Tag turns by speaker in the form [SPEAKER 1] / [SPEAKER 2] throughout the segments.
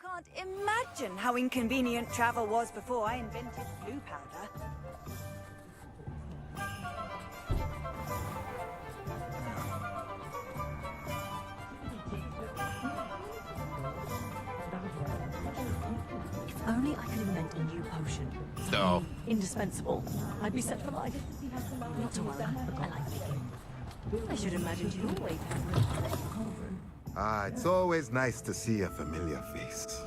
[SPEAKER 1] Can't imagine how inconvenient travel was before I invented blue powder.
[SPEAKER 2] If only I could invent a new potion.
[SPEAKER 3] No.
[SPEAKER 2] Indispensable. I'd be set for life. Not to worry. I like it. I should imagine you always have.
[SPEAKER 3] Ah, it's always nice to see a familiar face.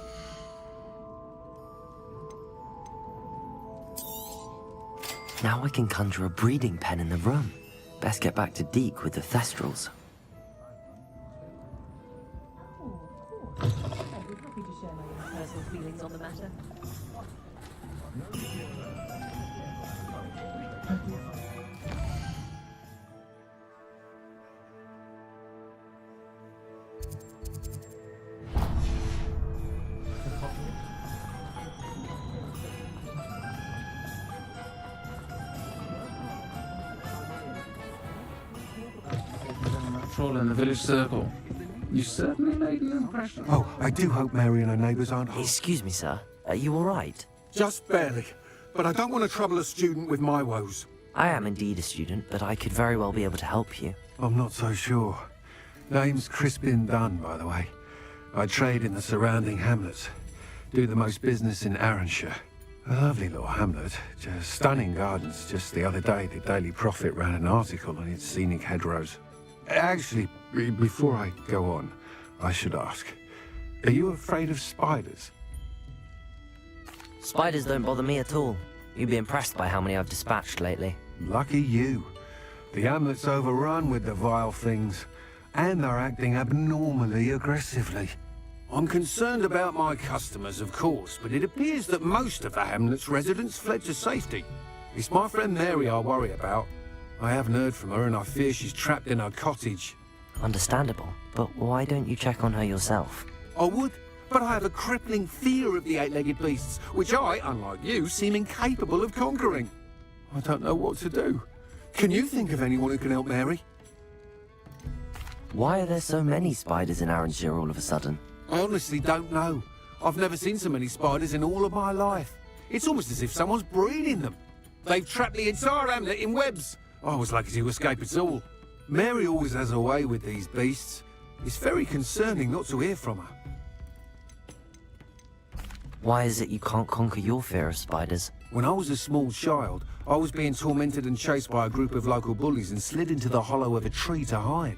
[SPEAKER 4] Now I can conjure a breeding pen in the room. Best get back to Deke with the Thestrals.
[SPEAKER 2] I'd be happy to share my own personal feelings on the matter.
[SPEAKER 5] In the village circle. You certainly made an impression.
[SPEAKER 6] Oh, I do hope Mary and her neighbours aren't...
[SPEAKER 4] Excuse me, sir. Are you all right?
[SPEAKER 6] Just barely. But I don't want to trouble a student with my woes.
[SPEAKER 4] I am indeed a student, but I could very well be able to help you.
[SPEAKER 6] I'm not so sure. Name's Crispin Dunn, by the way. I trade in the surrounding hamlets. Do the most business in Arranshire. A lovely little hamlet. Just stunning gardens. Just the other day, the Daily Prophet ran an article on its scenic hedgerows. Actually, before I go on, I should ask, are you afraid of spiders?
[SPEAKER 4] Spiders don't bother me at all. You'd be impressed by how many I've dispatched lately.
[SPEAKER 6] Lucky you. The hamlet's overrun with the vile things, and they're acting abnormally aggressively. I'm concerned about my customers, of course, but it appears that most of the hamlet's residents fled to safety. It's my friend Mary I worry about. I haven't heard from her, and I fear she's trapped in her cottage.
[SPEAKER 4] Understandable, but why don't you check on her yourself?
[SPEAKER 6] I would, but I have a crippling fear of the eight-legged beasts, which I, unlike you, seem incapable of conquering. I don't know what to do. Can you think of anyone who can help Mary?
[SPEAKER 4] Why are there so many spiders in Arranshire all of a sudden?
[SPEAKER 6] I honestly don't know. I've never seen so many spiders in all of my life. It's almost as if someone's breeding them. They've trapped the entire hamlet in webs. I was lucky to escape it all. Mary always has a way with these beasts. It's very concerning not to hear from her.
[SPEAKER 4] Why is it you can't conquer your fear of spiders?
[SPEAKER 6] When I was a small child, I was being tormented and chased by a group of local bullies and slid into the hollow of a tree to hide.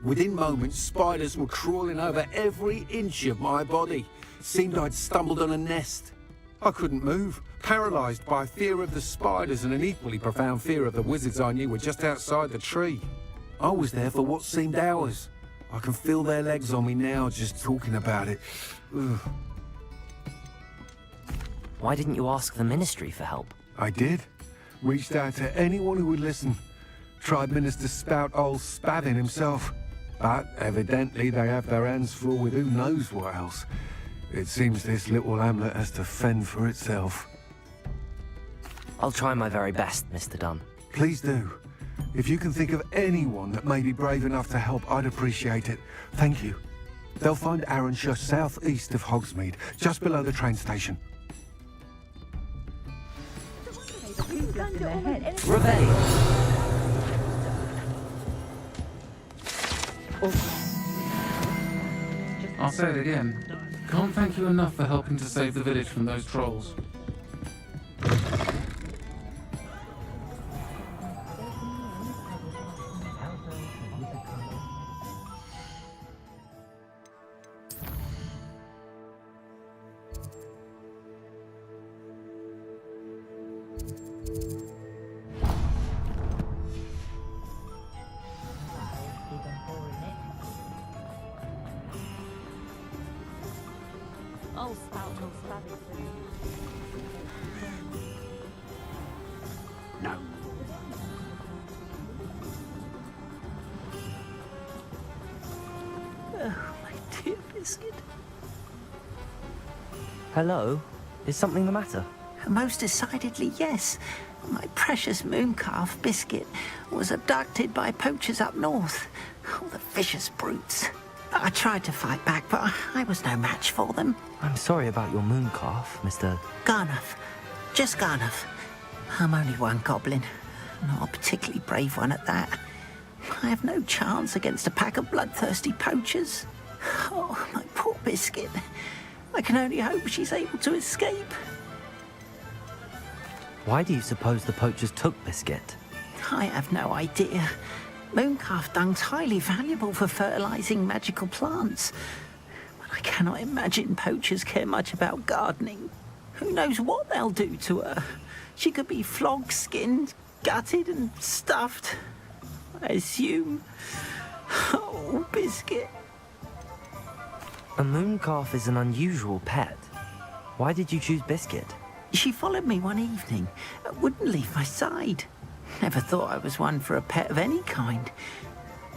[SPEAKER 6] Within moments, spiders were crawling over every inch of my body. It seemed I'd stumbled on a nest. I couldn't move, paralysed by fear of the spiders and an equally profound fear of the wizards I knew were just outside the tree. I was there for what seemed hours. I can feel their legs on me now just talking about it. Ugh.
[SPEAKER 4] Why didn't you ask the ministry for help?
[SPEAKER 6] I did. Reached out to anyone who would listen. Tried Minister Spout old Spavin himself. But evidently they have their hands full with who knows what else. It seems this little hamlet has to fend for itself.
[SPEAKER 4] I'll try my very best, Mr. Dunn.
[SPEAKER 6] Please do. If you can think of anyone that may be brave enough to help, I'd appreciate it. Thank you. They'll find Arranshire southeast of Hogsmeade, just below the train station.
[SPEAKER 4] Revelio.
[SPEAKER 5] I'll say it again. Can't thank you enough for helping to save the village from those trolls.
[SPEAKER 6] No.
[SPEAKER 2] Oh, my dear Biscuit.
[SPEAKER 4] Hello? Is something the matter?
[SPEAKER 7] Most decidedly, yes. My precious mooncalf, Biscuit, was abducted by poachers up north. Oh, the vicious brutes. I tried to fight back, but I was no match for them.
[SPEAKER 4] I'm sorry about your mooncalf, Mr.
[SPEAKER 7] Garnuff. Just Garnuff. I'm only one goblin. Not a particularly brave one at that. I have no chance against a pack of bloodthirsty poachers. Oh, my poor Biscuit. I can only hope she's able to escape.
[SPEAKER 4] Why do you suppose the poachers took Biscuit?
[SPEAKER 7] I have no idea. Mooncalf dung's highly valuable for fertilizing magical plants. But I cannot imagine poachers care much about gardening. Who knows what they'll do to her? She could be flogged, skinned, gutted and stuffed. I assume. Oh, Biscuit.
[SPEAKER 4] A mooncalf is an unusual pet. Why did you choose Biscuit?
[SPEAKER 7] She followed me one evening, wouldn't leave my side. Never thought I was one for a pet of any kind.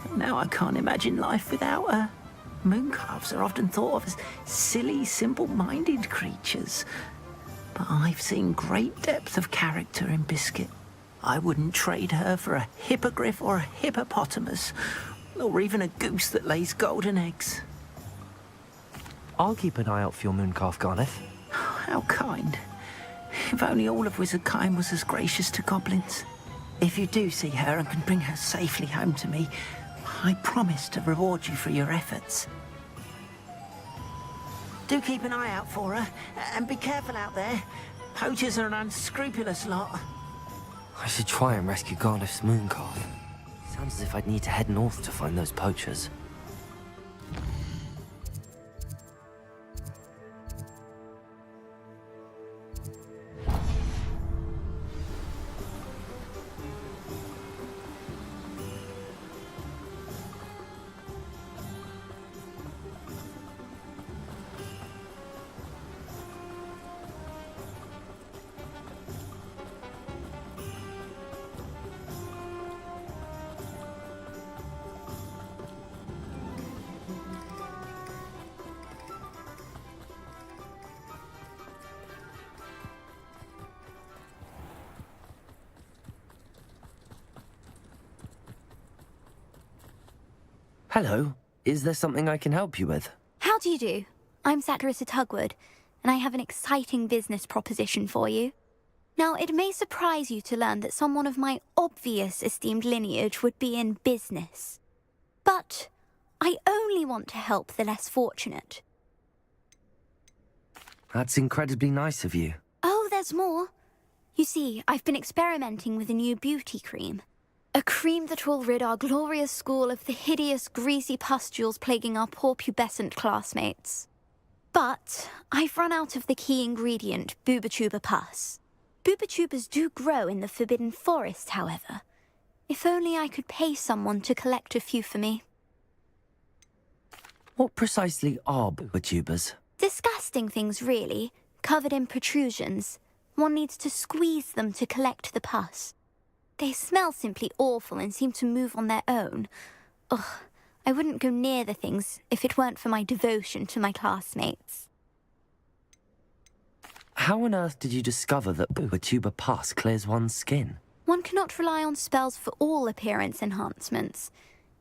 [SPEAKER 7] But now I can't imagine life without her. Mooncalves are often thought of as silly, simple-minded creatures. But I've seen great depth of character in Biscuit. I wouldn't trade her for a hippogriff or a hippopotamus, or even a goose that lays golden eggs.
[SPEAKER 4] I'll keep an eye out for your mooncalf, Garneth.
[SPEAKER 7] How kind. If only all of Wizardkind was as gracious to goblins. If you do see her and can bring her safely home to me, I promise to reward you for your efforts. Do keep an eye out for her, and be careful out there. Poachers are an unscrupulous lot.
[SPEAKER 4] I should try and rescue Garneth's mooncalf. Sounds as if I'd need to head north to find those poachers. Hello. Is there something I can help you with?
[SPEAKER 8] How do you do? I'm Satirissa Tugwood, and I have an exciting business proposition for you. Now, it may surprise you to learn that someone of my obvious esteemed lineage would be in business. But I only want to help the less fortunate.
[SPEAKER 4] That's incredibly nice of you.
[SPEAKER 8] Oh, there's more. You see, I've been experimenting with a new beauty cream. A cream that will rid our glorious school of the hideous, greasy pustules plaguing our poor pubescent classmates. But I've run out of the key ingredient, Booba-Tuba pus. Booba-Tubas do grow in the Forbidden Forest, however. If only I could pay someone to collect a few for me.
[SPEAKER 4] What precisely are Booba-Tubas?
[SPEAKER 8] Disgusting things, really, covered in protrusions. One needs to squeeze them to collect the pus. They smell simply awful and seem to move on their own. Ugh, I wouldn't go near the things if it weren't for my devotion to my classmates.
[SPEAKER 4] How on earth did you discover that Booba-Tuba pus clears one's skin?
[SPEAKER 8] One cannot rely on spells for all appearance enhancements.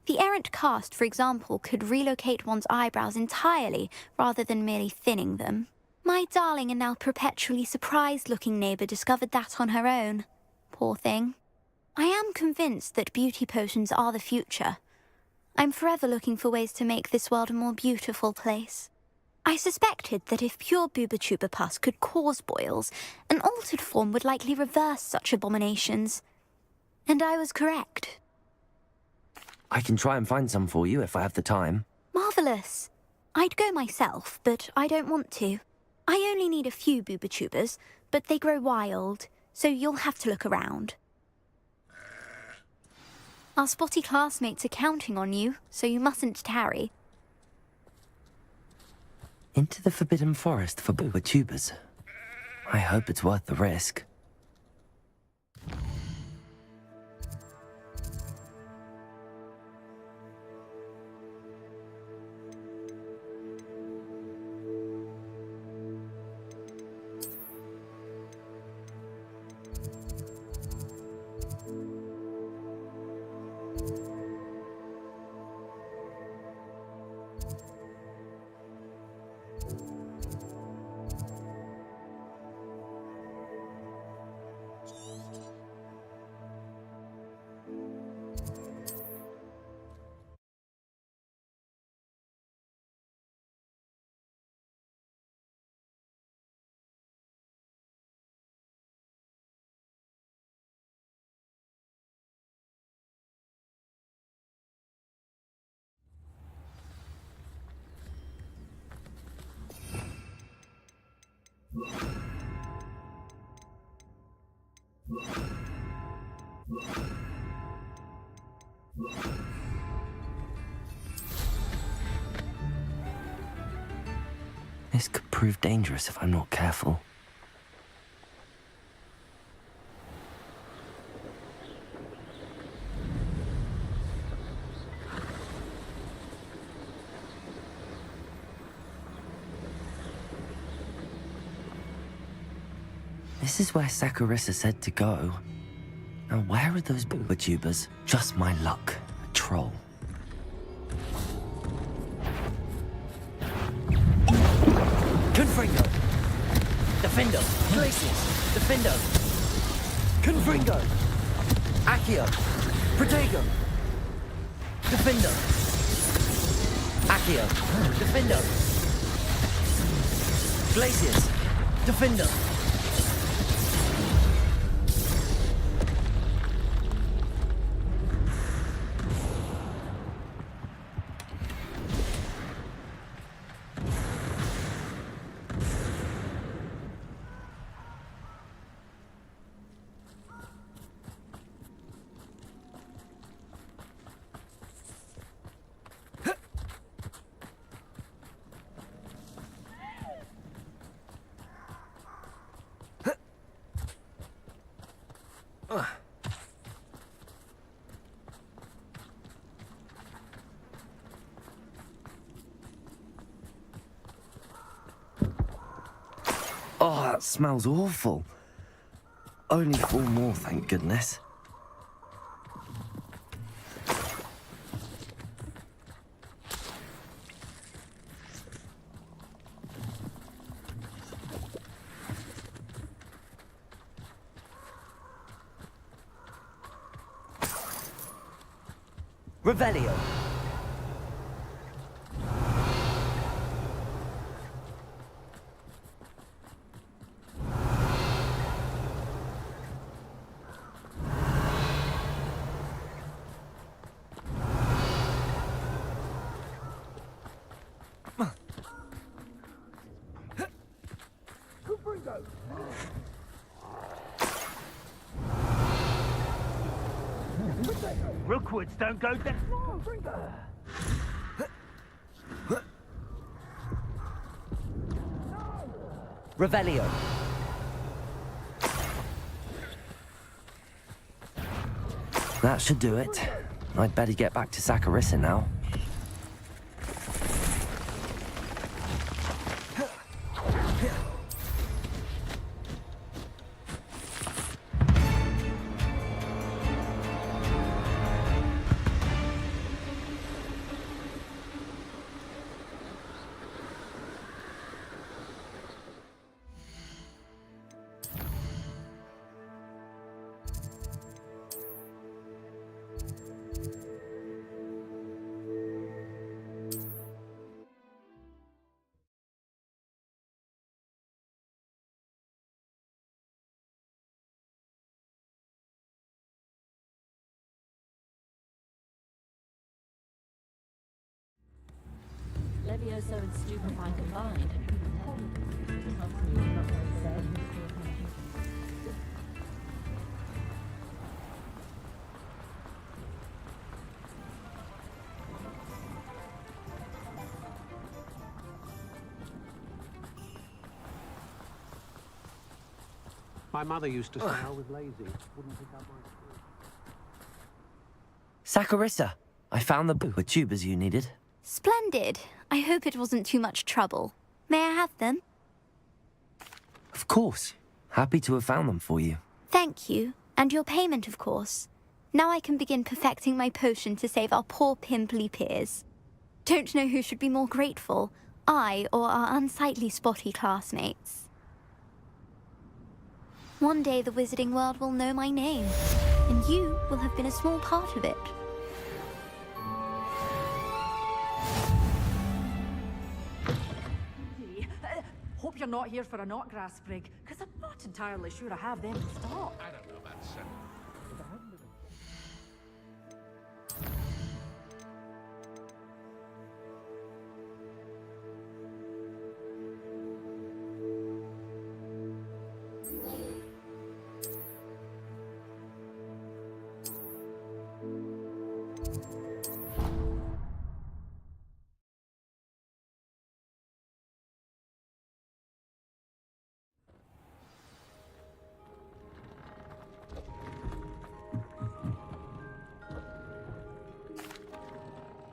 [SPEAKER 8] The errant cast, for example, could relocate one's eyebrows entirely rather than merely thinning them. My darling and now perpetually surprised-looking neighbour discovered that on her own. Poor thing. I am convinced that beauty potions are the future. I'm forever looking for ways to make this world a more beautiful place. I suspected that if pure booba-tuba pus could cause boils, an altered form would likely reverse such abominations. And I was correct.
[SPEAKER 4] I can try and find some for you if I have the time.
[SPEAKER 8] Marvellous. I'd go myself, but I don't want to. I only need a few booba-tubas, but they grow wild, so you'll have to look around. Our spotty classmates are counting on you, so you mustn't tarry.
[SPEAKER 4] Into the Forbidden Forest for booba tubers. I hope it's worth the risk. This could prove dangerous if I'm not careful. This is where Saccharissa said to go. Now where are those booba tubers? Just my luck. A troll. Confringo! Defendo! Glacius! Defendo! Confringo! Accio! Protego! Defendo! Accio! Defendo! Glacius! Defendo! Oh, that smells awful. Only 4 more, thank goodness. Revelio.
[SPEAKER 9] Rookwoods don't go down.
[SPEAKER 4] Revelio. That should do it. I'd better get back to Saccharissa now.
[SPEAKER 2] so and stupefy combined.
[SPEAKER 10] My mother used to say I was lazy. Wouldn't pick up my
[SPEAKER 4] Saccharissa, I found the tubers you needed.
[SPEAKER 8] Splendid. I hope it wasn't too much trouble. May I have them?
[SPEAKER 4] Of course. Happy to have found them for you.
[SPEAKER 8] Thank you. And your payment, of course. Now I can begin perfecting my potion to save our poor pimply peers. Don't know who should be more grateful, I or our unsightly spotty classmates. One day the wizarding world will know my name, and you will have been a small part of it.
[SPEAKER 2] Hope you're not here for a knotgrass sprig, because I'm not entirely sure I have them in stock.
[SPEAKER 10] I don't know about seven.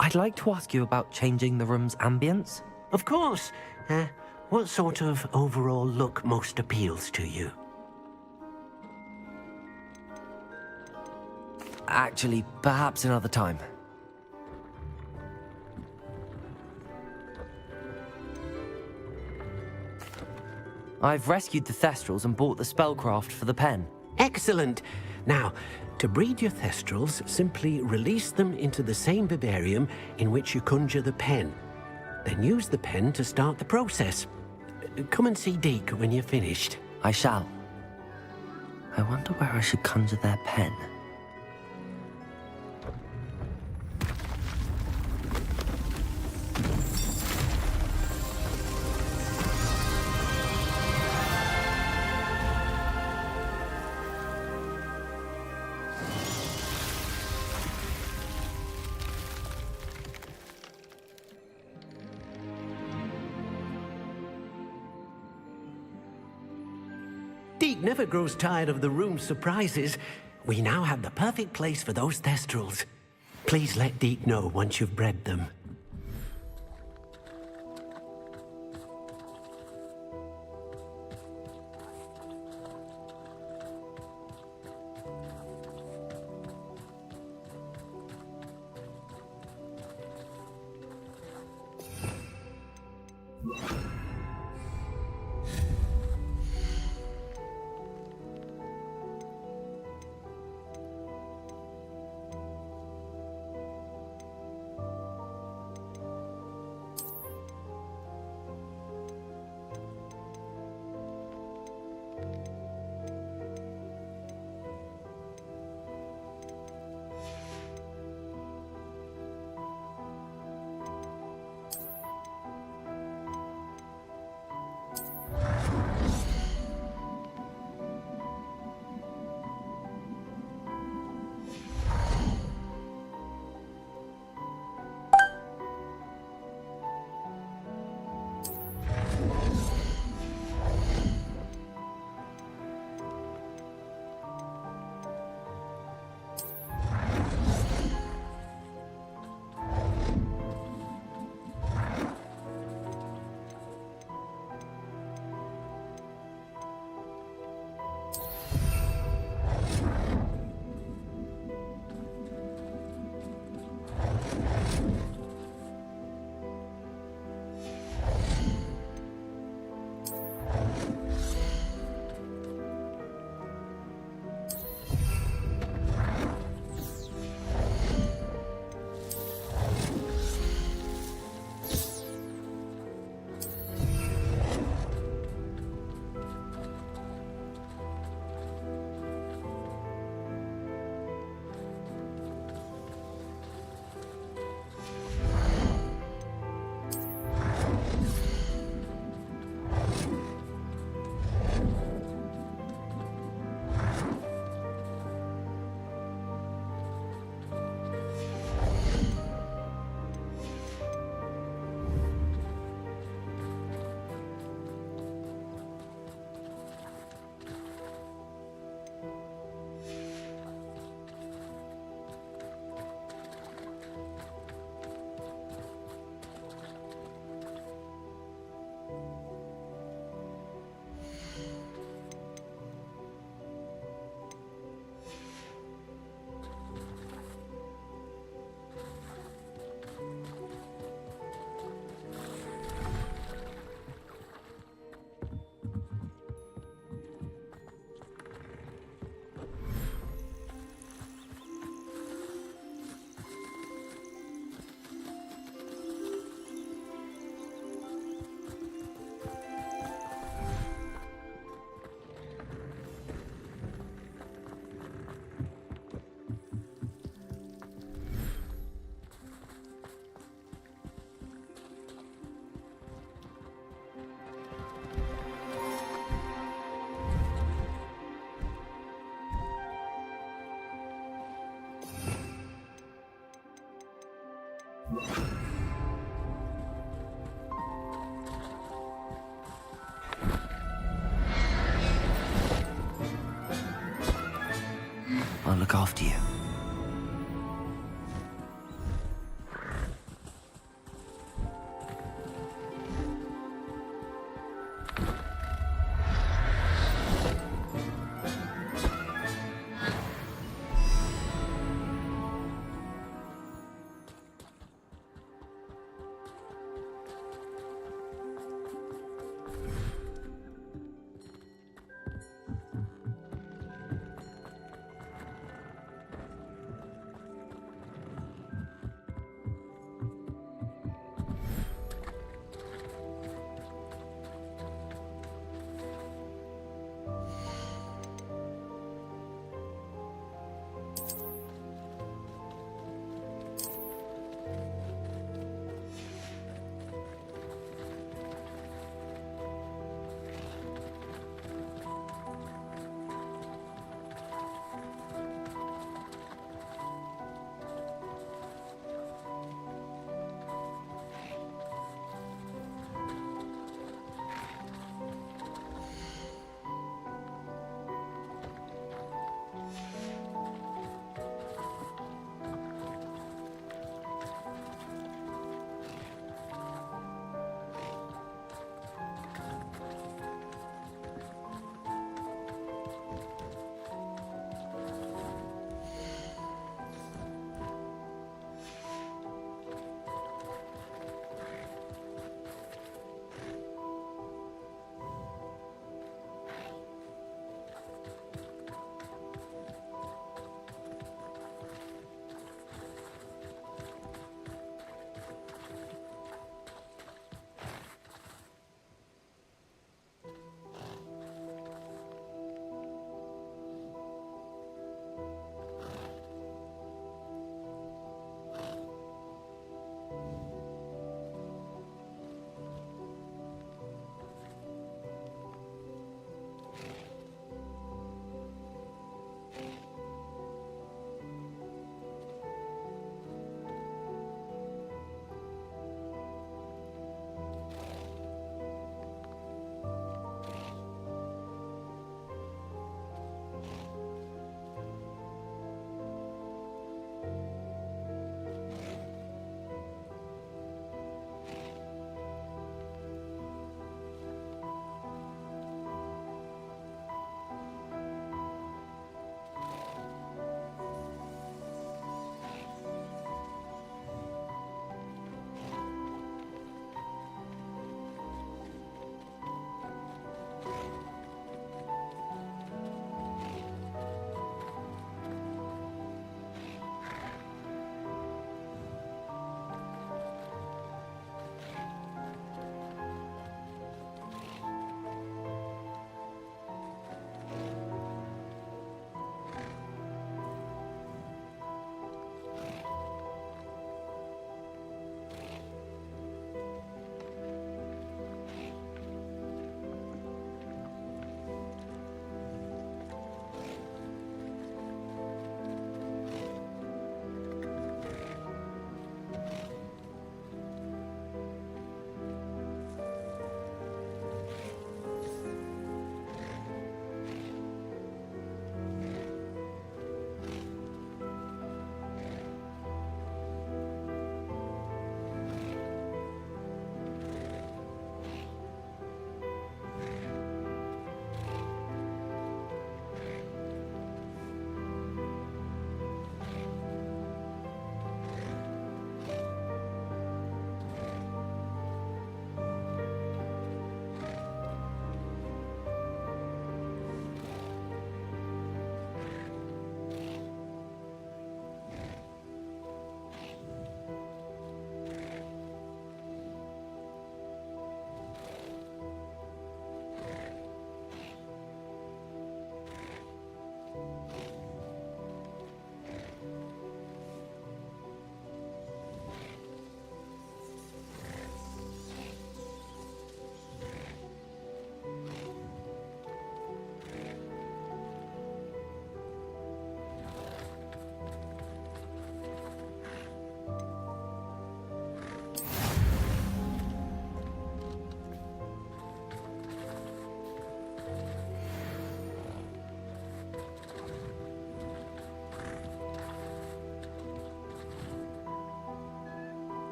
[SPEAKER 4] I'd like to ask you about changing the room's ambience.
[SPEAKER 11] Of course. What sort of overall look most appeals to you?
[SPEAKER 4] Actually, perhaps another time. I've rescued the Thestrals and bought the spellcraft for the pen.
[SPEAKER 11] Excellent. Now, to breed your Thestrals, simply release them into the same vivarium in which you conjure the pen. Then use the pen to start the process. Come and see Deke when you're finished.
[SPEAKER 4] I shall. I wonder where I should conjure their pen.
[SPEAKER 11] Deke never grows tired of the room's surprises. We now have the perfect place for those Thestrals. Please let Deke know once you've bred them.
[SPEAKER 4] I'll look after you.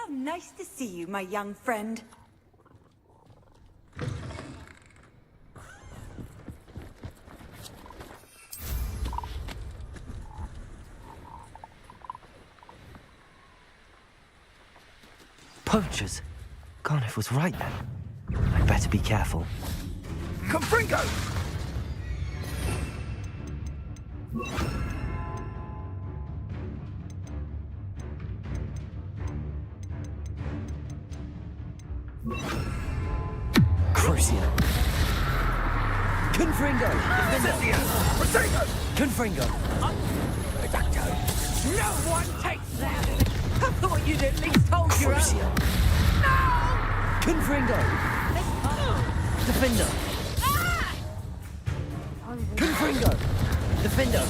[SPEAKER 1] How nice to see you, my young friend.
[SPEAKER 4] Poachers? Garniff was right then. I'd better be careful.
[SPEAKER 6] Confringo!
[SPEAKER 4] Crucio. Confringo! Confringo!
[SPEAKER 2] No one takes that! I thought you'd at least hold your own.
[SPEAKER 4] Crucio. Confringo! Defender! Confringo! Defender!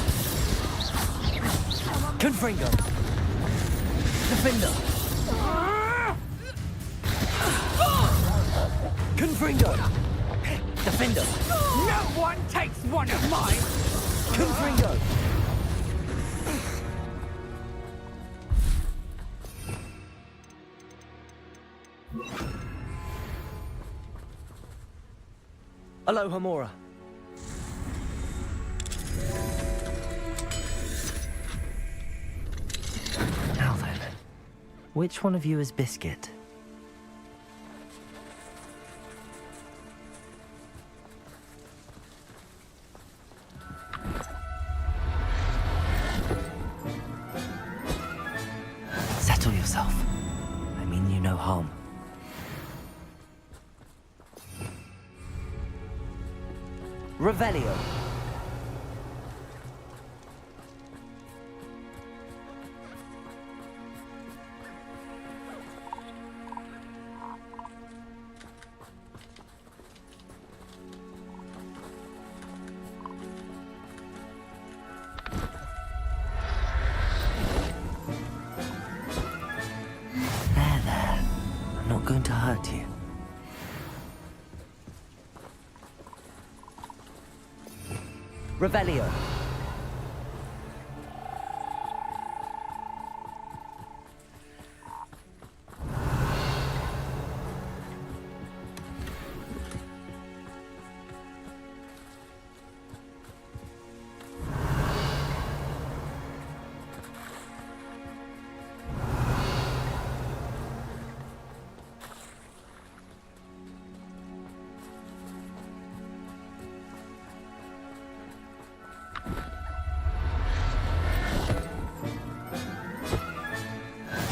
[SPEAKER 4] Confringo! Defender! Confringo! Defender!
[SPEAKER 2] No one takes one of mine!
[SPEAKER 4] Confringo! Aloha Mora. Now then, which one of you is Biscuit? Settle yourself. I mean you no harm. Revelio. There. I'm not going to hurt you. Revelio.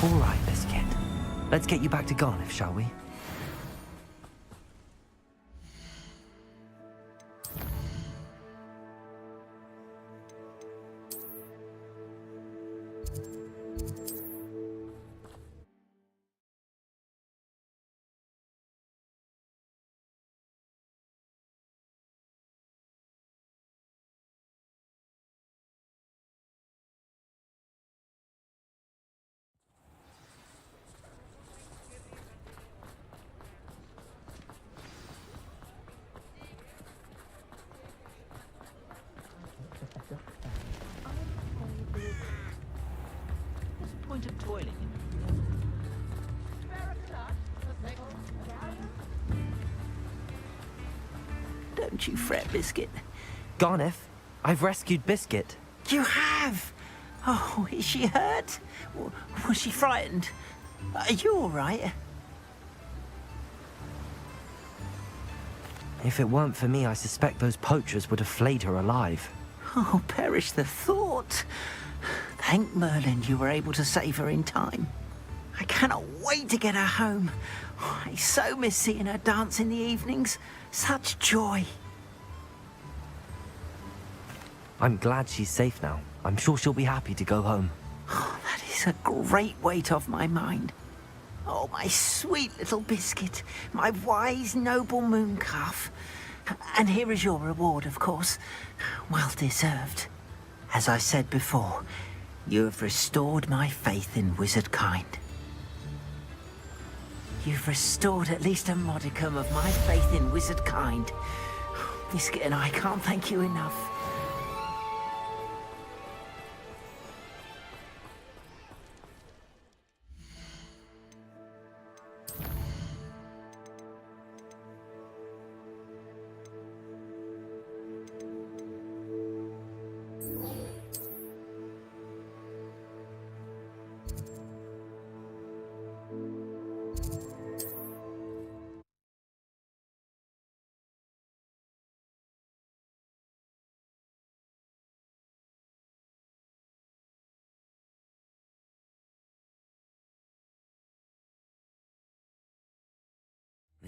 [SPEAKER 4] All right, Biscuit. Let's get you back to Garniff, shall we?
[SPEAKER 7] What's the point of toiling? Don't you fret, Biscuit.
[SPEAKER 4] Garniff, I've rescued Biscuit.
[SPEAKER 7] You have? Oh, is she hurt? Was she frightened? Are you all right?
[SPEAKER 4] If it weren't for me, I suspect those poachers would have flayed her alive.
[SPEAKER 7] Oh, perish the thought. Thank Merlin you were able to save her in time. I cannot wait to get her home. Oh, I so miss seeing her dance in the evenings. Such joy.
[SPEAKER 4] I'm glad she's safe now. I'm sure she'll be happy to go home.
[SPEAKER 7] Oh, that is a great weight off my mind. Oh, my sweet little Biscuit, my wise, noble moon calf. And here is your reward, of course. Well deserved. As I said before, you have restored my faith in wizard kind. You've restored at least a modicum of my faith in wizard kind. Biscuit and I can't thank you enough.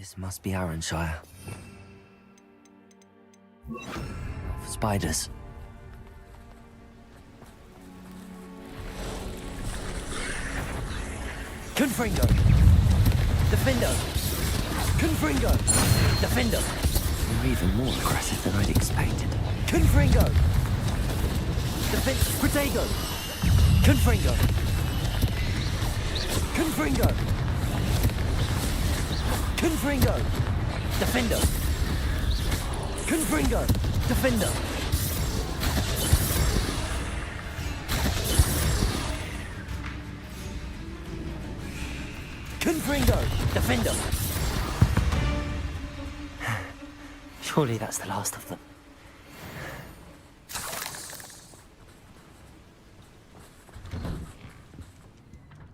[SPEAKER 4] This must be Arranshire. Spiders.
[SPEAKER 7] Confringo! Defendo! Confringo! Defendo!
[SPEAKER 4] You're even more aggressive than I'd expected.
[SPEAKER 7] Confringo! Protego! Confringo! Confringo! Confringo! Defendo! Confringo! Defendo! Confringo! Defendo!
[SPEAKER 4] Surely that's the last of them.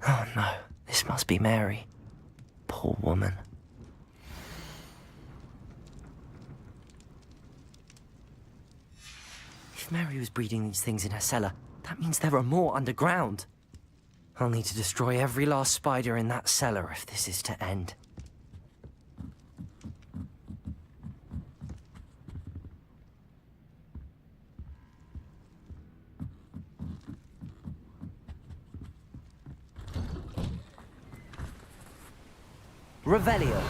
[SPEAKER 4] Oh no, this must be Mary. Poor woman. If Mary was breeding these things in her cellar, that means there are more underground. I'll need to destroy every last spider in that cellar if this is to end. Revelio.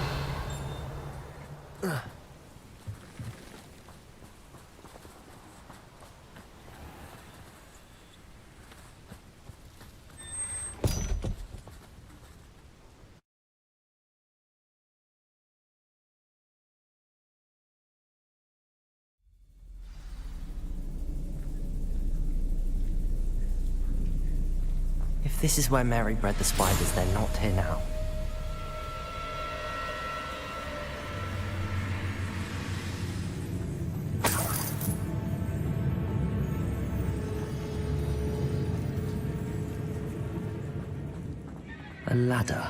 [SPEAKER 4] If this is where Mary bred the spiders, they're not here now. A ladder.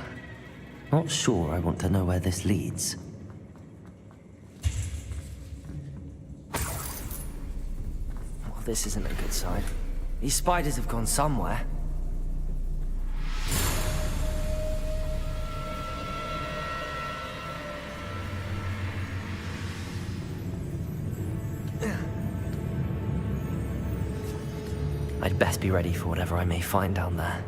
[SPEAKER 4] Not sure I want to know where this leads. Well, this isn't a good sign. These spiders have gone somewhere. I'd best be ready for whatever I may find down there.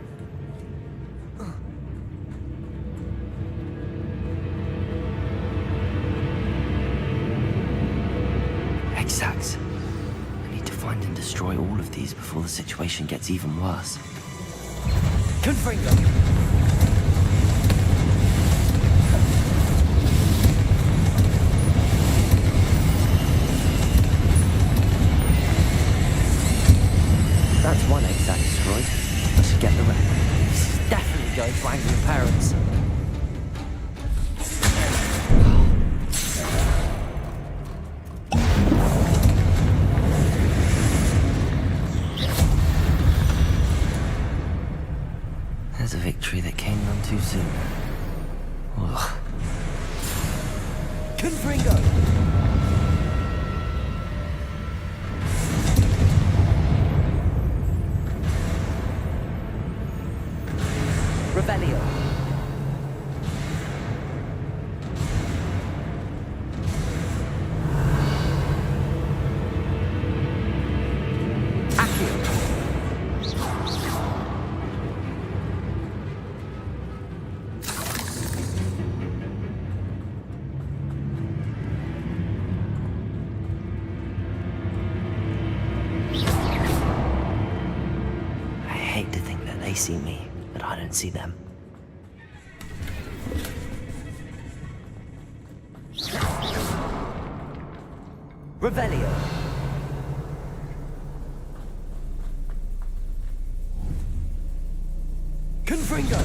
[SPEAKER 4] Exacts. I need to find and destroy all of these before the situation gets even worse.
[SPEAKER 7] Confringo!
[SPEAKER 4] That's one exact destroyed. I should get the rest. This is definitely going to anger your parents. There's a victory that came none too soon. Ugh.
[SPEAKER 7] Confringo! Revelio.
[SPEAKER 4] I hate to think that they see me, but I don't see them.
[SPEAKER 7] Revelio. Confringo.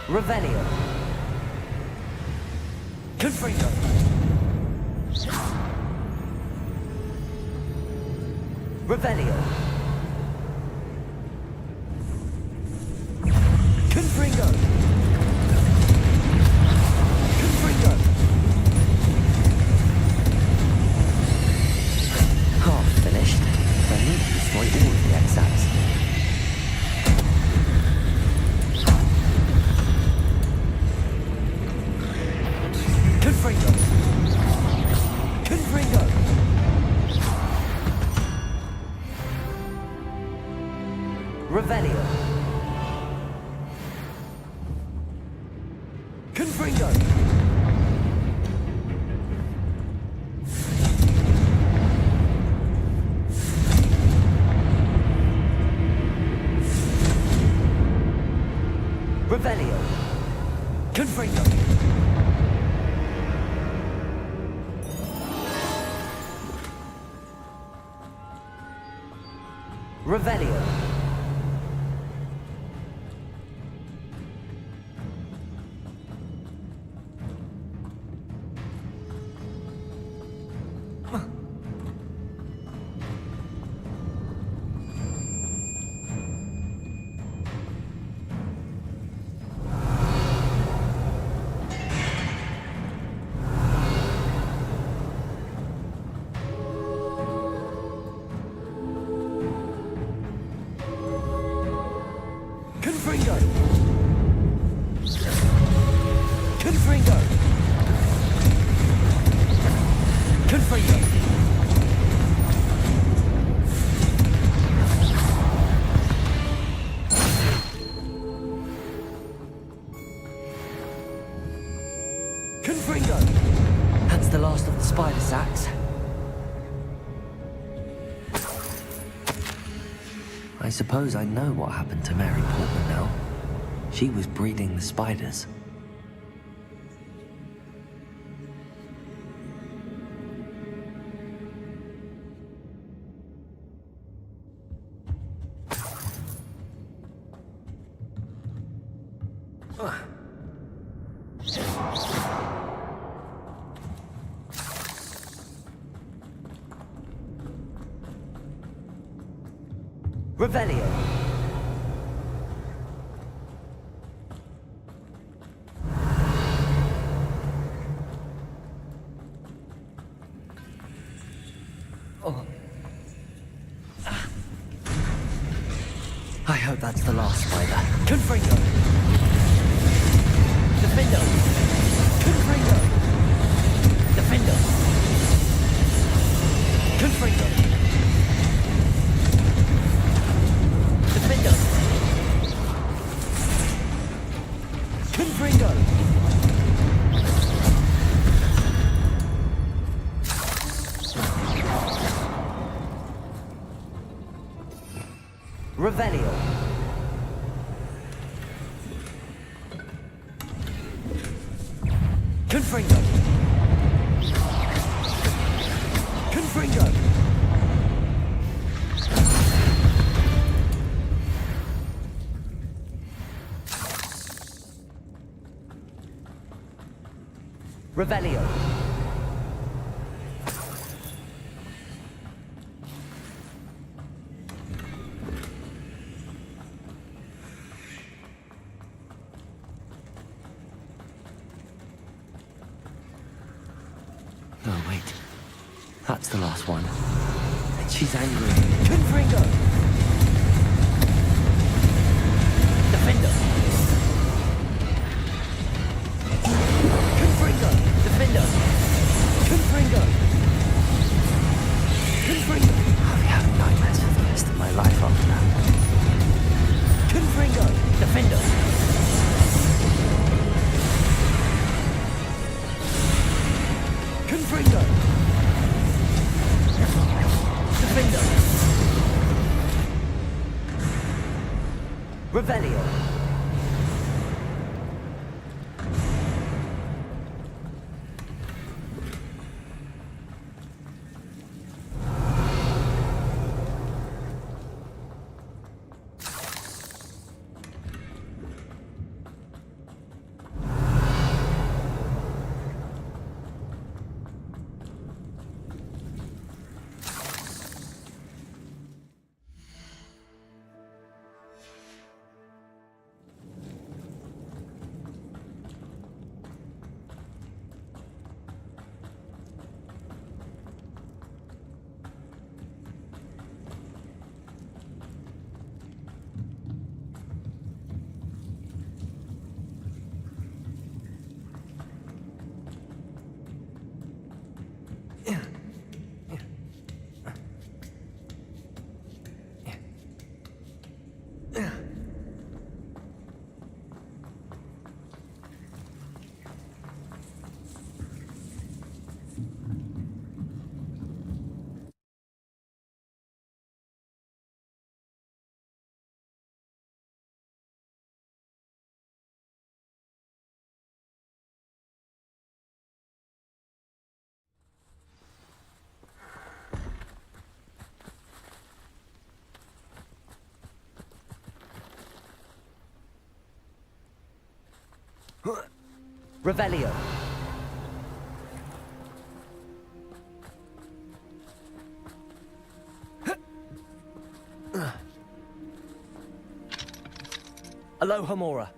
[SPEAKER 7] Revelio. Confringo. Revelio. Confringo. Confringo.
[SPEAKER 4] Half finished. I need to destroy all of the exacts. Revelio. Confringo. Revelio. Confringo. Revelio. Confringo. Confringo. Confringo. Confringo. That's the last of the spider sacks. I suppose I know what happened to Mary Portman now. She was breeding the spiders. Revelio. Oh. I hope that's the last spider. Confringo. Defendo. Confringo. Defendo. Confringo. Defendo. Confringo. Revelio. Confringo. Confringo. Revelio. Oh, wait. That's the last one. And she's angry. Confringo! Defendo! Confringo! Defendo! Confringo! Confringo! I'll be having nightmares for the rest of my life after that. Confringo! Defendo! Confringo! Defendo! Revelio! Revelio. Alohomora.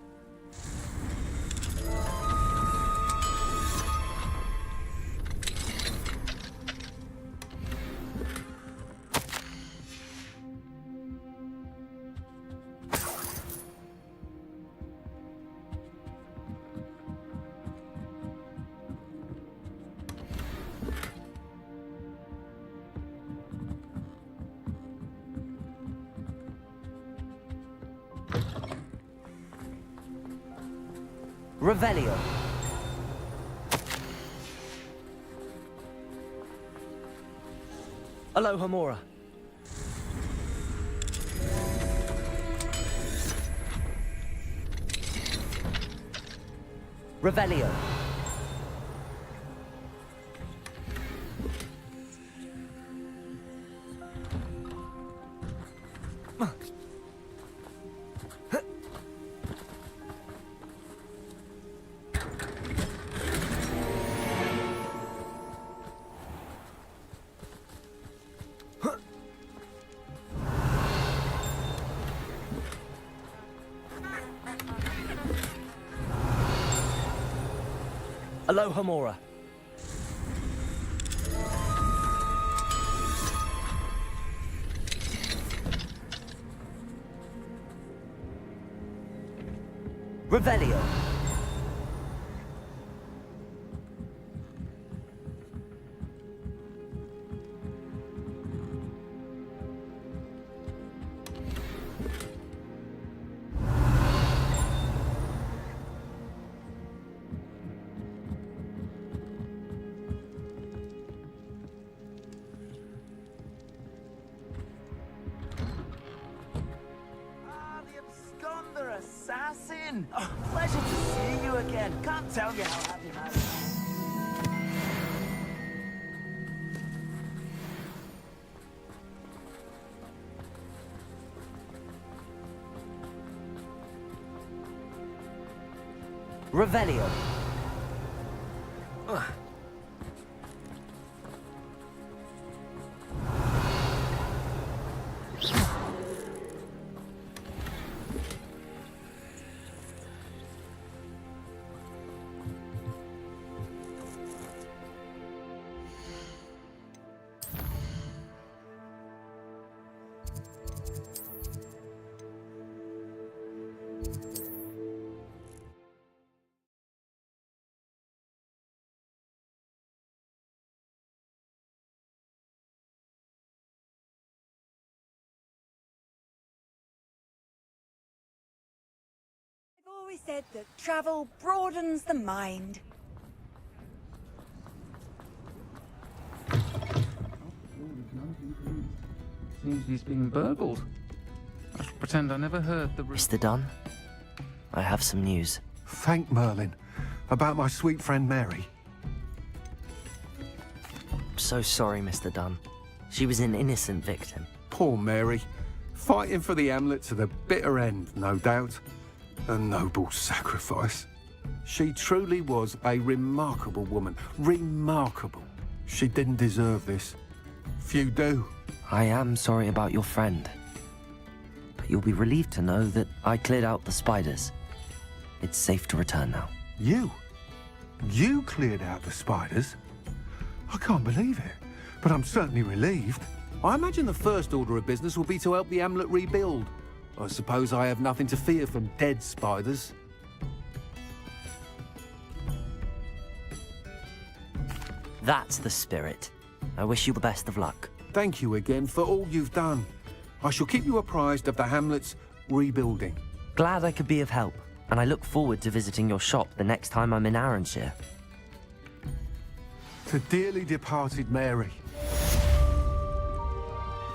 [SPEAKER 4] Revelio. Alohomora. Revelio. Alohomora. Revelio.
[SPEAKER 9] Assassin! Oh, pleasure to see you again. Can't tell you how happy I am.
[SPEAKER 4] Revelio.
[SPEAKER 1] I've always said that travel broadens the mind.
[SPEAKER 5] Seems he's being burgled. I shall pretend I never heard the...
[SPEAKER 4] Mr. Dunn, I have some news.
[SPEAKER 6] Thank Merlin. About my sweet friend Mary.
[SPEAKER 4] I'm so sorry, Mr. Dunn. She was an innocent victim.
[SPEAKER 6] Poor Mary. Fighting for the Hamlet to the bitter end, no doubt. A noble sacrifice. She truly was a remarkable woman. Remarkable. She didn't deserve this. Few do.
[SPEAKER 4] I am sorry about your friend. But you'll be relieved to know that I cleared out the spiders. It's safe to return now.
[SPEAKER 6] You? You cleared out the spiders? I can't believe it, but I'm certainly relieved. I imagine the first order of business will be to help the Hamlet rebuild. I suppose I have nothing to fear from dead spiders.
[SPEAKER 4] That's the spirit. I wish you the best of luck.
[SPEAKER 6] Thank you again for all you've done. I shall keep you apprised of the Hamlet's rebuilding.
[SPEAKER 4] Glad I could be of help, and I look forward to visiting your shop the next time I'm in Arranshire.
[SPEAKER 6] To dearly departed Mary.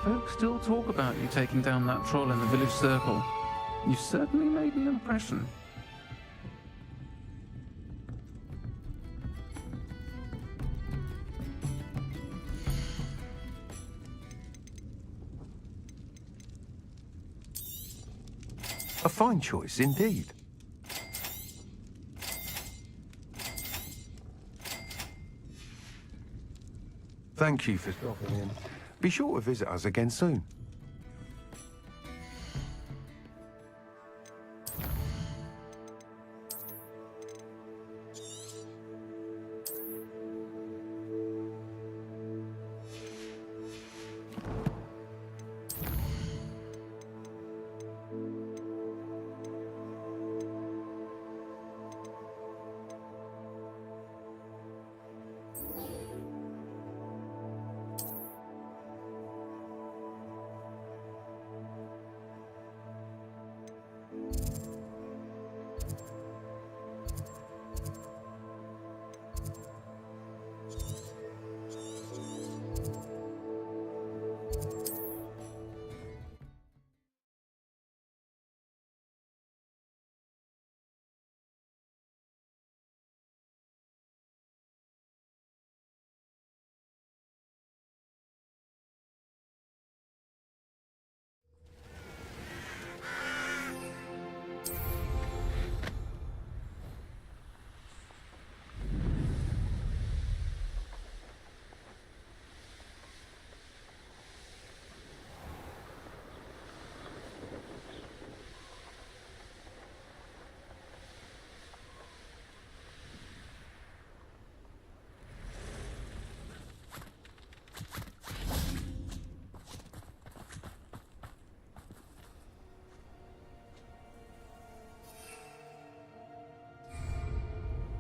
[SPEAKER 5] Folks still talk about you taking down that troll in the village circle. You certainly made an impression.
[SPEAKER 6] A fine choice indeed. Thank you for stopping in. Be sure to visit us again soon.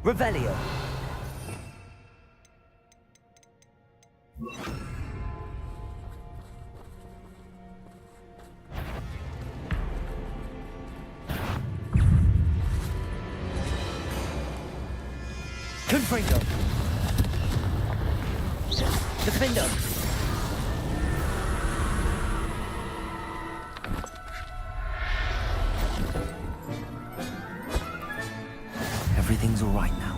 [SPEAKER 4] Revelio. Confringo. Defendo. Everything's all right now.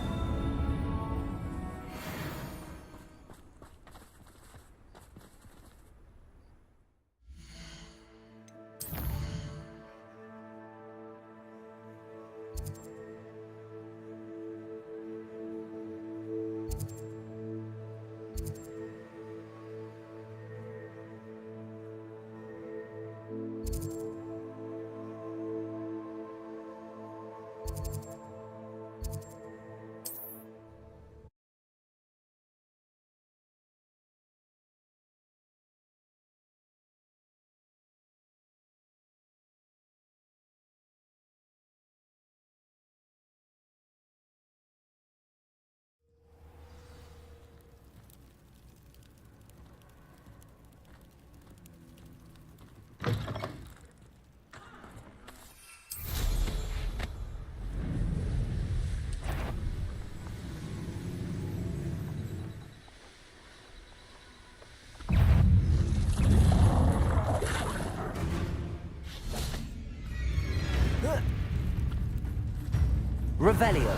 [SPEAKER 4] Revelio.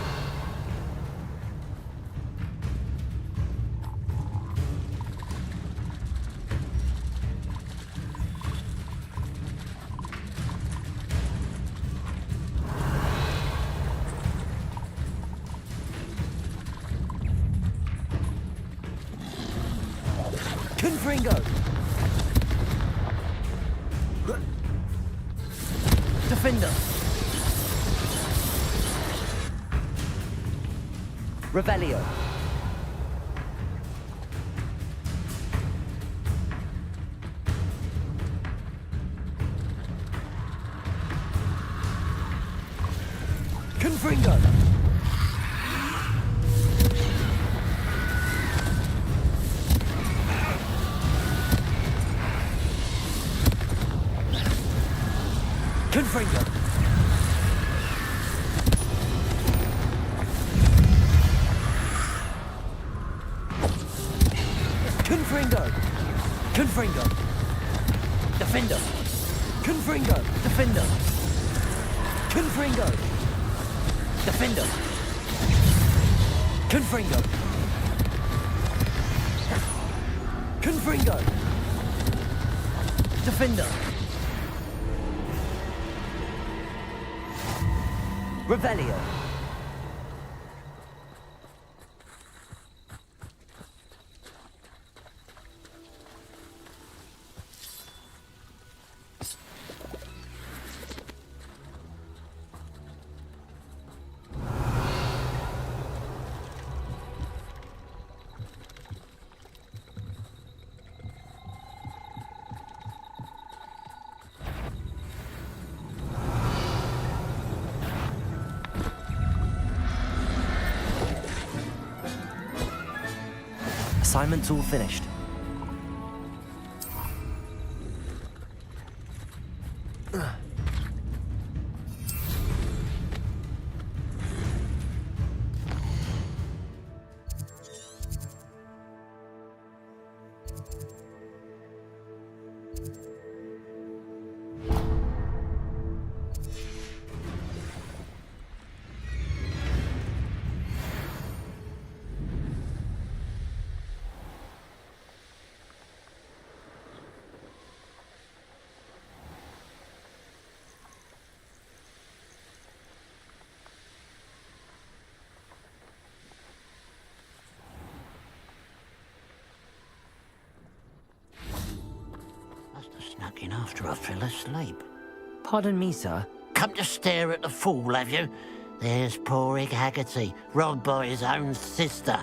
[SPEAKER 4] Confringo. Defender. Revelio. Confringo. Confringo. Confringo! Confringo! Defender! Confringo! Defender! Confringo! Defender! Confringo! Confringo! Defender! Revelio! assignment's all finished.
[SPEAKER 11] Must have snuck in after I fell asleep.
[SPEAKER 4] Pardon me, sir.
[SPEAKER 11] Come to stare at the fool, have you? There's poor Egg Haggerty, robbed by his own sister.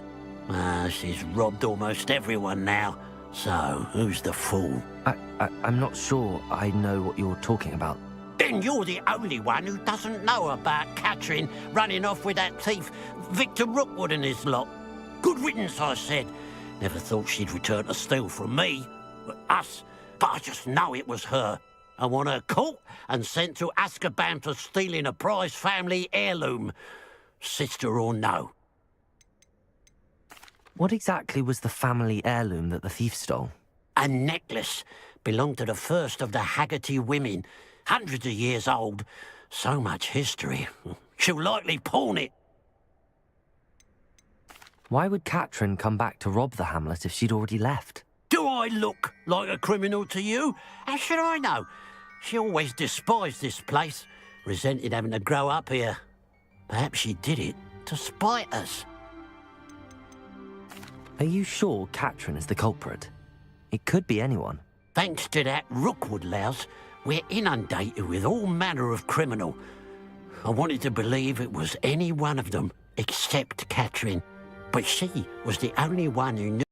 [SPEAKER 11] She's robbed almost everyone now. So, who's the fool?
[SPEAKER 4] I'm not sure I know what you're talking about.
[SPEAKER 11] Then you're the only one who doesn't know about Catherine running off with that thief, Victor Rookwood and his lot. Good riddance, I said. Never thought she'd return to steal from me, us, but I just know it was her. I want her caught and sent to Azkaban for stealing a prize family heirloom, sister or no.
[SPEAKER 4] What exactly was the family heirloom that the thief stole?
[SPEAKER 11] A necklace belonged to the first of the Haggerty women, hundreds of years old. So much history. She'll likely pawn it.
[SPEAKER 4] Why would Catherine come back to rob the hamlet if she'd already left?
[SPEAKER 11] Do I look like a criminal to you? How should I know? She always despised this place, resented having to grow up here. Perhaps she did it to spite us.
[SPEAKER 4] Are you sure Catherine is the culprit? It could be anyone.
[SPEAKER 11] Thanks to that Rookwood louse, we're inundated with all manner of criminal. I wanted to believe it was any one of them, except Catherine. But she was the only one who knew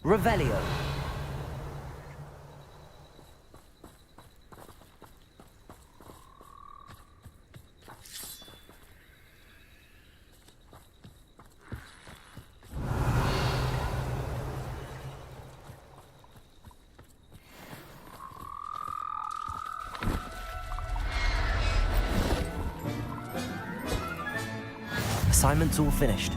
[SPEAKER 4] Revelio. Assignment's all finished.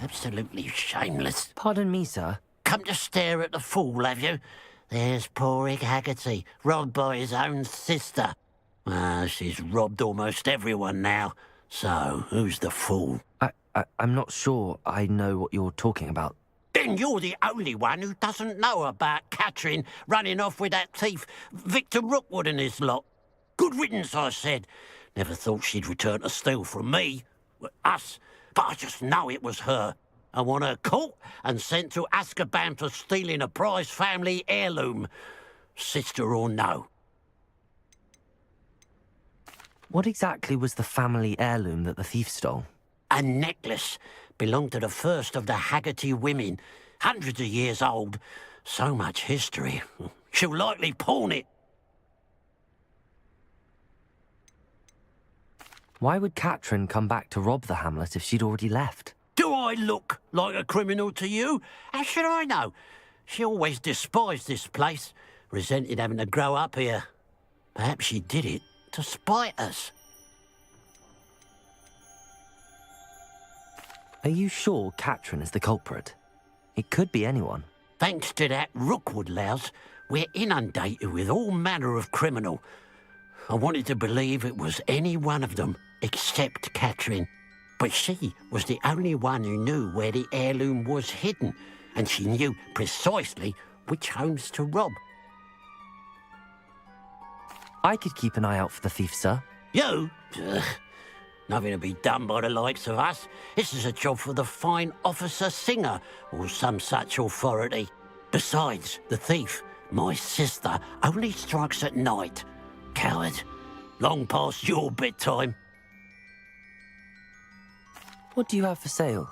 [SPEAKER 11] Absolutely shameless.
[SPEAKER 4] Pardon me, sir.
[SPEAKER 11] Come to stare at the fool, have you? There's poor Ig Haggerty, robbed by his own sister. She's robbed almost everyone now. So, who's the fool?
[SPEAKER 4] I'm not sure I know what you're talking about.
[SPEAKER 11] Then you're the only one who doesn't know about Catherine running off with that thief, Victor Rookwood and his lot. Good riddance, I said. Never thought she'd return to steal from me. Us. But I just know it was her. I want her caught and sent to Azkaban for stealing a prize family heirloom. Sister or no.
[SPEAKER 4] What exactly was the family heirloom that the thief stole?
[SPEAKER 11] A necklace. Belonged to the first of the Haggerty women. Hundreds of years old. So much history. She'll likely pawn it.
[SPEAKER 4] Why would Catherine come back to rob the hamlet if she'd already left?
[SPEAKER 11] Do I look like a criminal to you? How should I know? She always despised this place, resented having to grow up here. Perhaps she did it to spite us.
[SPEAKER 4] Are you sure Catherine is the culprit? It could be anyone.
[SPEAKER 11] Thanks to that Rookwood louse, we're inundated with all manner of criminal. I wanted to believe it was any one of them, except Catherine. But she was the only one who knew where the heirloom was hidden, and she knew precisely which homes to rob.
[SPEAKER 4] I could keep an eye out for the thief, sir.
[SPEAKER 11] You? Ugh. Nothing to be done by the likes of us. This is a job for the fine officer Singer, or some such authority. Besides, the thief, my sister, only strikes at night. Coward. Long past your bedtime.
[SPEAKER 4] What do you have for sale?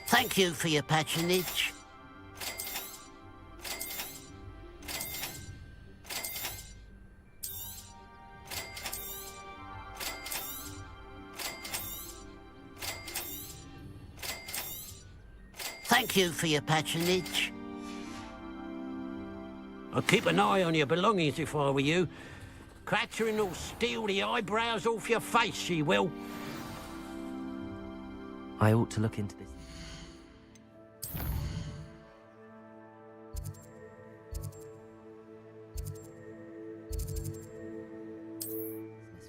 [SPEAKER 11] Thank you for your patronage. Thank you for your patronage. I'd keep an eye on your belongings if I were you. Catherine will steal the eyebrows off your face, she will.
[SPEAKER 4] I ought to look into this.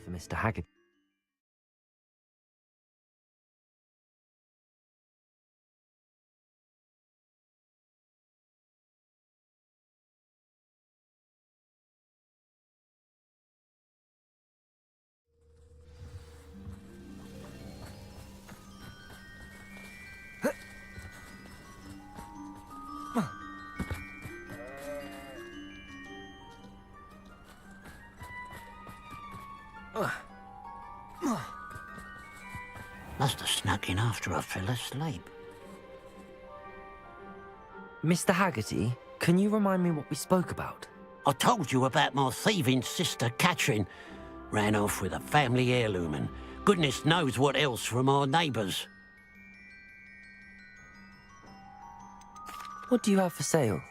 [SPEAKER 4] For Mr. Haggard.
[SPEAKER 11] snuck in after I fell asleep.
[SPEAKER 4] Mr. Haggerty, can you remind me what we spoke about?
[SPEAKER 11] I told you about my thieving sister Catherine. Ran off with a family heirloom and goodness knows what else from our neighbours.
[SPEAKER 4] What do you have for sale?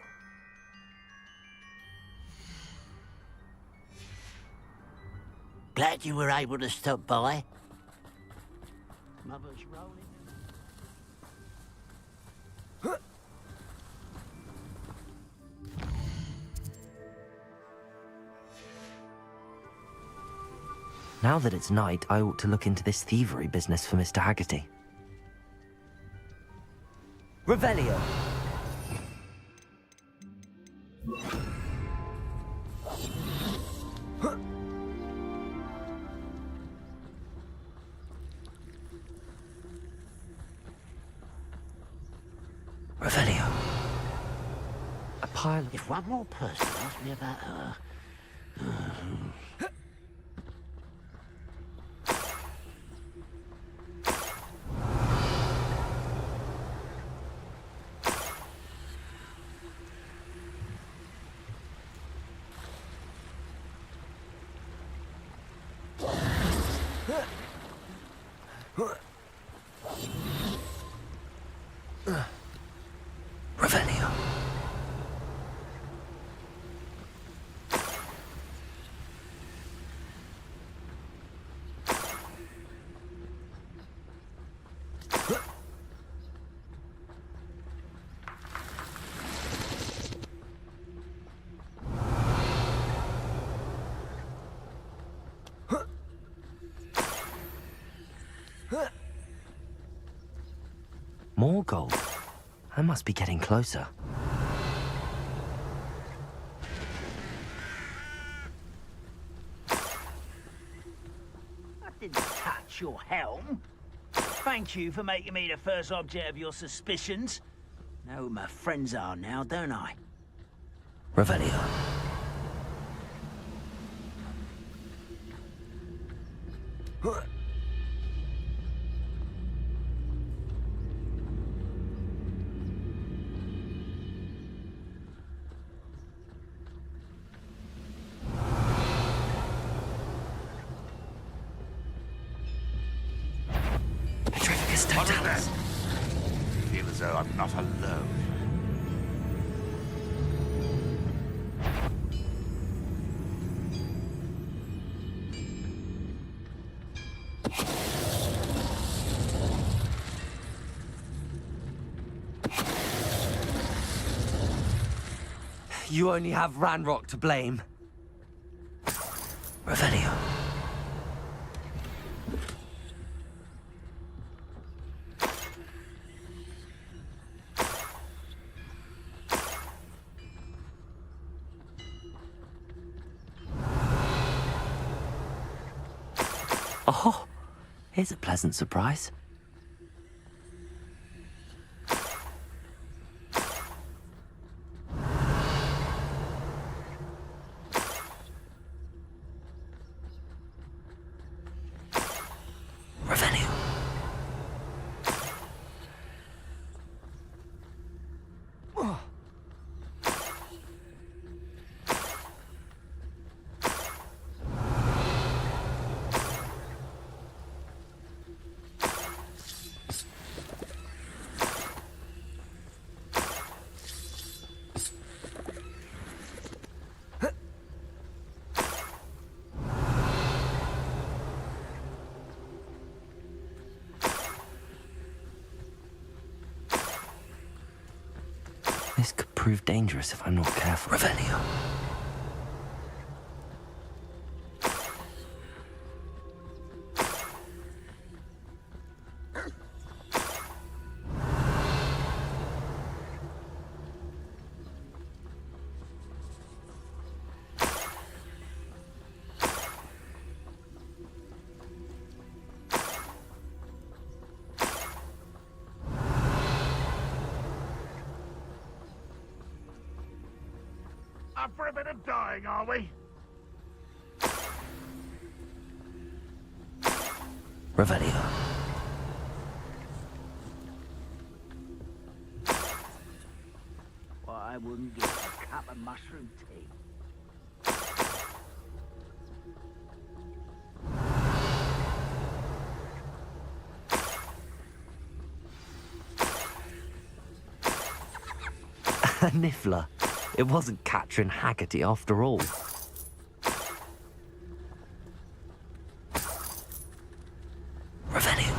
[SPEAKER 11] Glad you were able to stop by. Mother's rolling.
[SPEAKER 4] Now that it's night, I ought to look into this thievery business for Mr. Haggerty. Revelio! Revelio. A pile of...
[SPEAKER 11] If one more person asks me about her...
[SPEAKER 4] Revelio. More gold. I must be getting closer.
[SPEAKER 9] I didn't touch your helm. Thank you for making me the first object of your suspicions. Know who my friends are now, don't I?
[SPEAKER 4] Revelio.
[SPEAKER 12] I feel as though I'm not alone.
[SPEAKER 4] You only have Ranrock to blame. Revelio. Oh, here's a pleasant surprise. Revelio. This could prove dangerous if I'm not careful. Revelio.
[SPEAKER 12] Up for a bit of dying, are we?
[SPEAKER 4] Revelio.
[SPEAKER 9] I wouldn't give a cup of mushroom tea.
[SPEAKER 4] A niffler. It wasn't Catherine Haggerty after all. Revelio.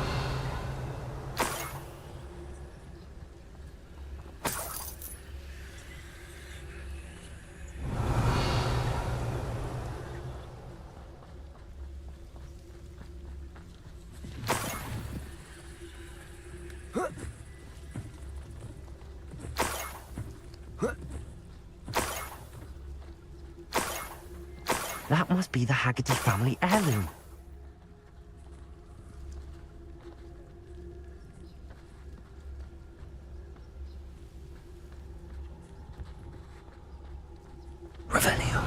[SPEAKER 4] That must be the Haggerty family heirloom. Revelio.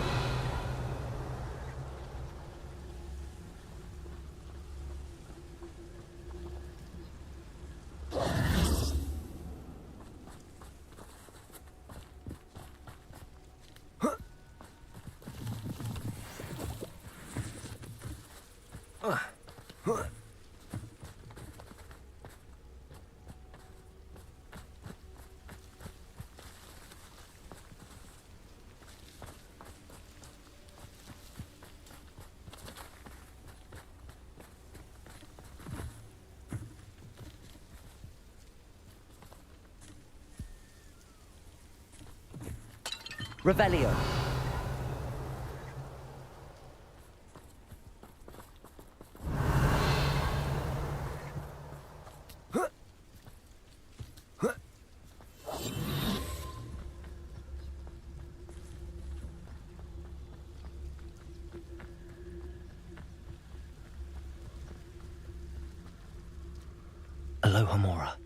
[SPEAKER 4] Revelio. Aloha Mora.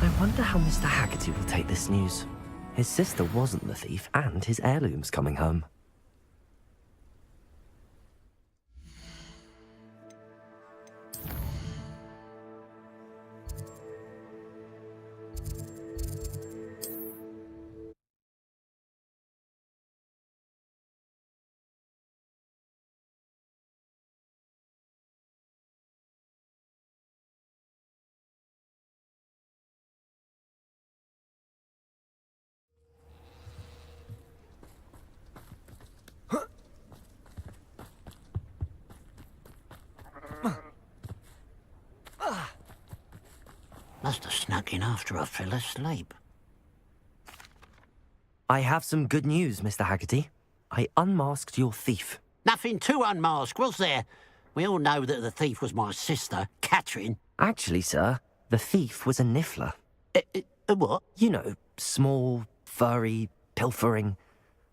[SPEAKER 4] I wonder how Mr. Haggerty will take this news. His sister wasn't the thief, and his heirloom's coming home.
[SPEAKER 11] Must have snuck in after I fell asleep.
[SPEAKER 4] I have some good news, Mr. Haggerty. I unmasked your thief.
[SPEAKER 11] Nothing to unmask, was there? We all know that the thief was my sister, Catherine.
[SPEAKER 4] Actually, sir, the thief was a niffler.
[SPEAKER 11] A what?
[SPEAKER 4] You know, small, furry, pilfering.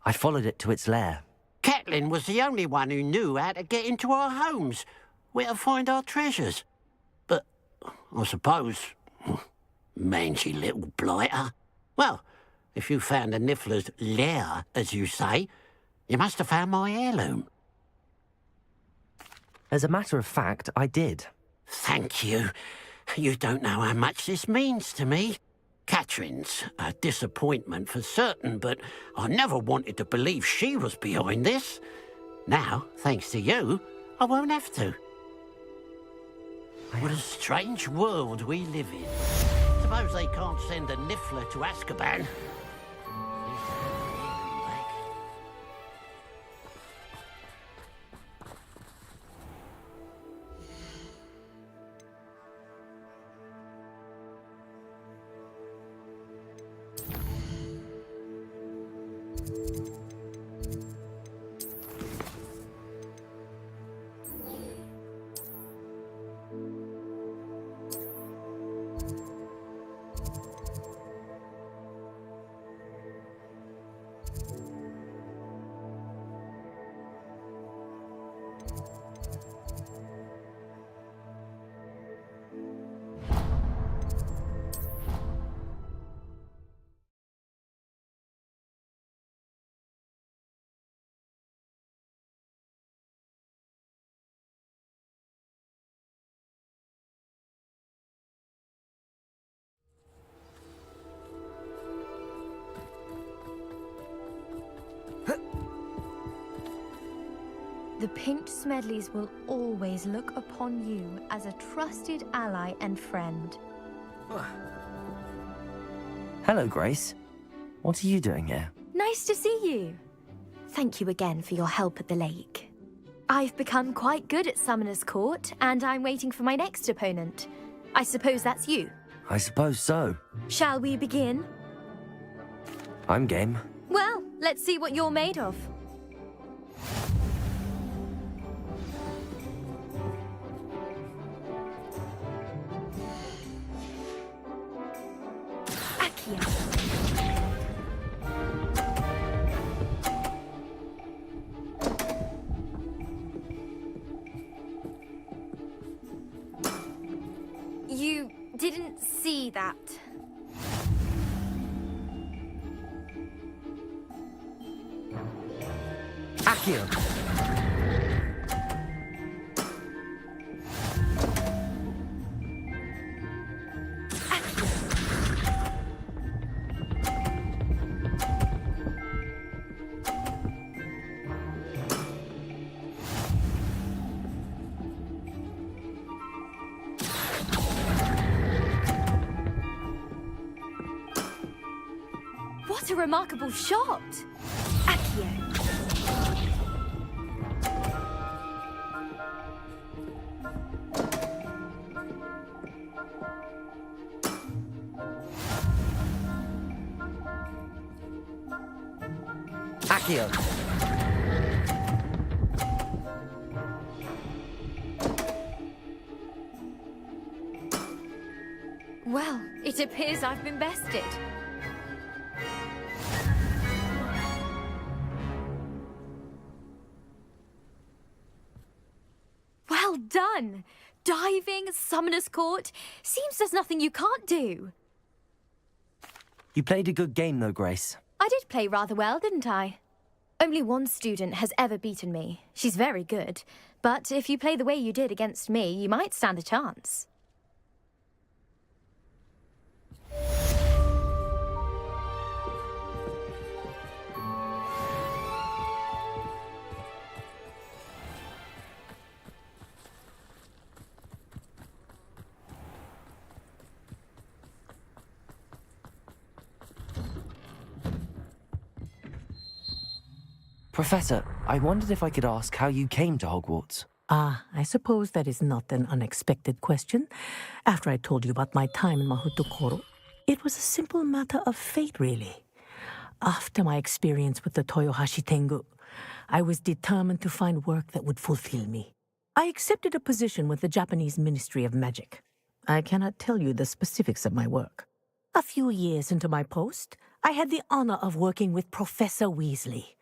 [SPEAKER 4] I followed it to its lair.
[SPEAKER 11] Catelyn was the only one who knew how to get into our homes, where to find our treasures. But I suppose, mangy little blighter. Well, if you found the niffler's lair, as you say, you must have found my heirloom.
[SPEAKER 4] As a matter of fact, I did.
[SPEAKER 11] Thank you. You don't know how much this means to me. Catherine Katrin's a disappointment for certain, but I never wanted to believe she was behind this. Now, thanks to you, I won't have to. What a strange world we live in. Suppose they can't send a Niffler to Azkaban.
[SPEAKER 13] The Pinked Smedleys will always look upon you as a trusted ally and friend.
[SPEAKER 4] Hello, Grace. What are you doing here?
[SPEAKER 13] Nice to see you. Thank you again for your help at the lake. I've become quite good at Summoner's Court, and I'm waiting for my next opponent. I suppose that's you.
[SPEAKER 4] I suppose so.
[SPEAKER 13] Shall we begin?
[SPEAKER 4] I'm game.
[SPEAKER 13] Well, let's see what you're made of. You didn't see that.
[SPEAKER 4] Accio!
[SPEAKER 13] What a remarkable shot! Accio.
[SPEAKER 4] Accio!
[SPEAKER 13] Well, it appears I've been bested. Well done! Diving, Summoner's Court. Seems there's nothing you can't do.
[SPEAKER 4] You played a good game, though, Grace.
[SPEAKER 13] I did play rather well, didn't I? Only one student has ever beaten me. She's very good. But if you play the way you did against me, you might stand a chance.
[SPEAKER 4] Professor, I wondered if I could ask how you came to Hogwarts.
[SPEAKER 2] Ah, I suppose that is not an unexpected question. After I told you about my time in Mahutokoro, it was a simple matter of fate, really. After my experience with the Toyohashi Tengu, I was determined to find work that would fulfill me. I accepted a position with the Japanese Ministry of Magic. I cannot tell you the specifics of my work. A few years into my post, I had the honor of working with Professor Weasley,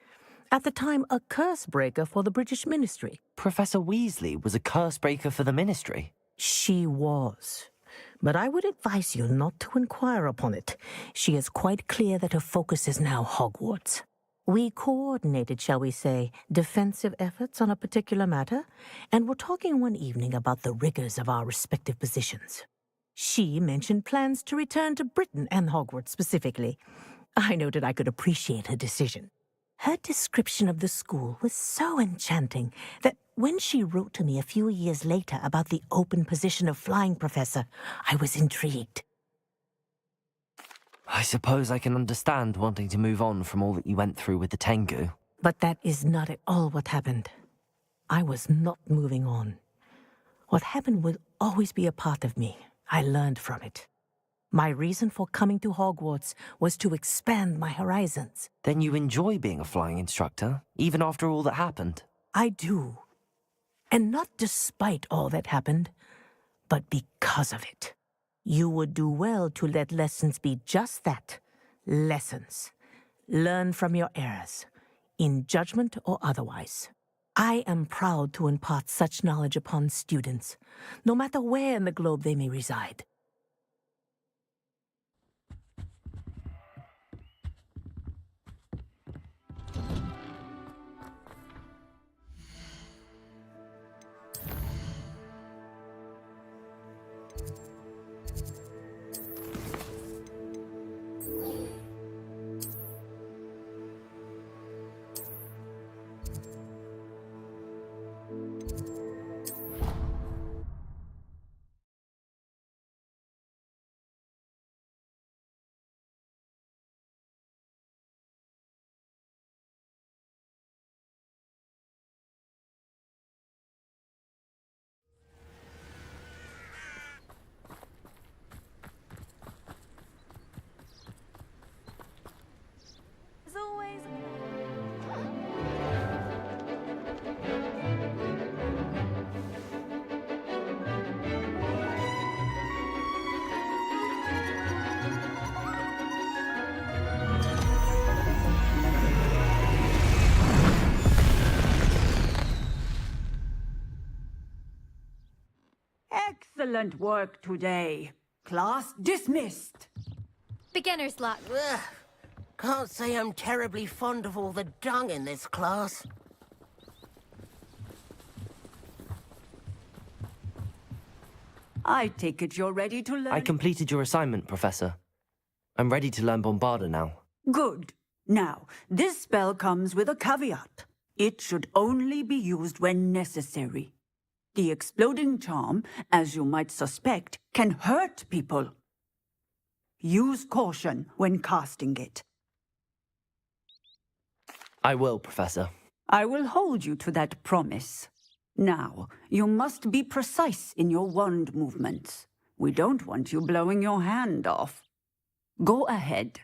[SPEAKER 2] at the time a curse breaker for the British Ministry.
[SPEAKER 4] Professor Weasley was a curse breaker for the Ministry?
[SPEAKER 2] She was. But I would advise you not to inquire upon it. She is quite clear that her focus is now Hogwarts. We coordinated, shall we say, defensive efforts on a particular matter, and were talking one evening about the rigors of our respective positions. She mentioned plans to return to Britain and Hogwarts specifically. I noted I could appreciate her decision. Her description of the school was so enchanting that when she wrote to me a few years later about the open position of flying professor, I was intrigued.
[SPEAKER 4] I suppose I can understand wanting to move on from all that you went through with the Tengu.
[SPEAKER 2] But that is not at all what happened. I was not moving on. What happened will always be a part of me. I learned from it. My reason for coming to Hogwarts was to expand my horizons.
[SPEAKER 4] Then you enjoy being a flying instructor, even after all that happened?
[SPEAKER 2] I do. And not despite all that happened, but because of it. You would do well to let lessons be just that, lessons. Learn from your errors, in judgment or otherwise. I am proud to impart such knowledge upon students, no matter where in the globe they may reside.
[SPEAKER 1] As always.
[SPEAKER 14] Excellent work today. Class dismissed.
[SPEAKER 13] Beginner's luck.
[SPEAKER 15] Ugh. Can't say I'm terribly fond of all the dung in this class.
[SPEAKER 14] I take it you're ready to learn.
[SPEAKER 4] I completed your assignment, Professor. I'm ready to learn Bombarda now.
[SPEAKER 14] Good. Now, this spell comes with a caveat. It should only be used when necessary. The exploding charm, as you might suspect, can hurt people. Use caution when casting it.
[SPEAKER 4] I will, Professor.
[SPEAKER 14] I will hold you to that promise. Now, you must be precise in your wand movements. We don't want you blowing your hand off. Go ahead.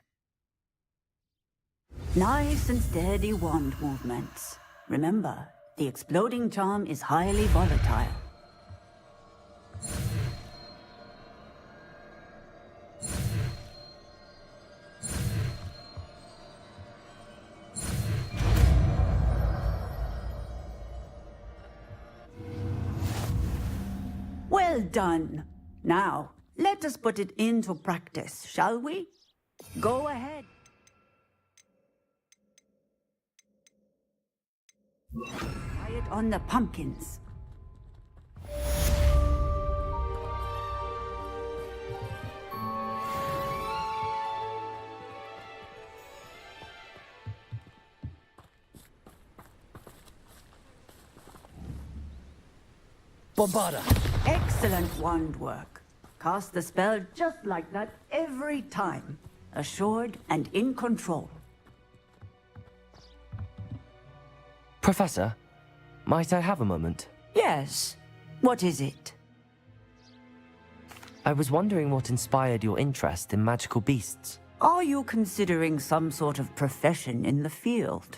[SPEAKER 14] Nice and steady wand movements. Remember, the exploding charm is highly volatile. Well done. Now, let us put it into practice, shall we? Go ahead. Try it on the pumpkins.
[SPEAKER 4] Bombarda!
[SPEAKER 14] Excellent wand work. Cast the spell just like that every time. Assured and in control.
[SPEAKER 4] Professor, might I have a moment?
[SPEAKER 14] Yes. What is it?
[SPEAKER 4] I was wondering what inspired your interest in magical beasts.
[SPEAKER 14] Are you considering some sort of profession in the field?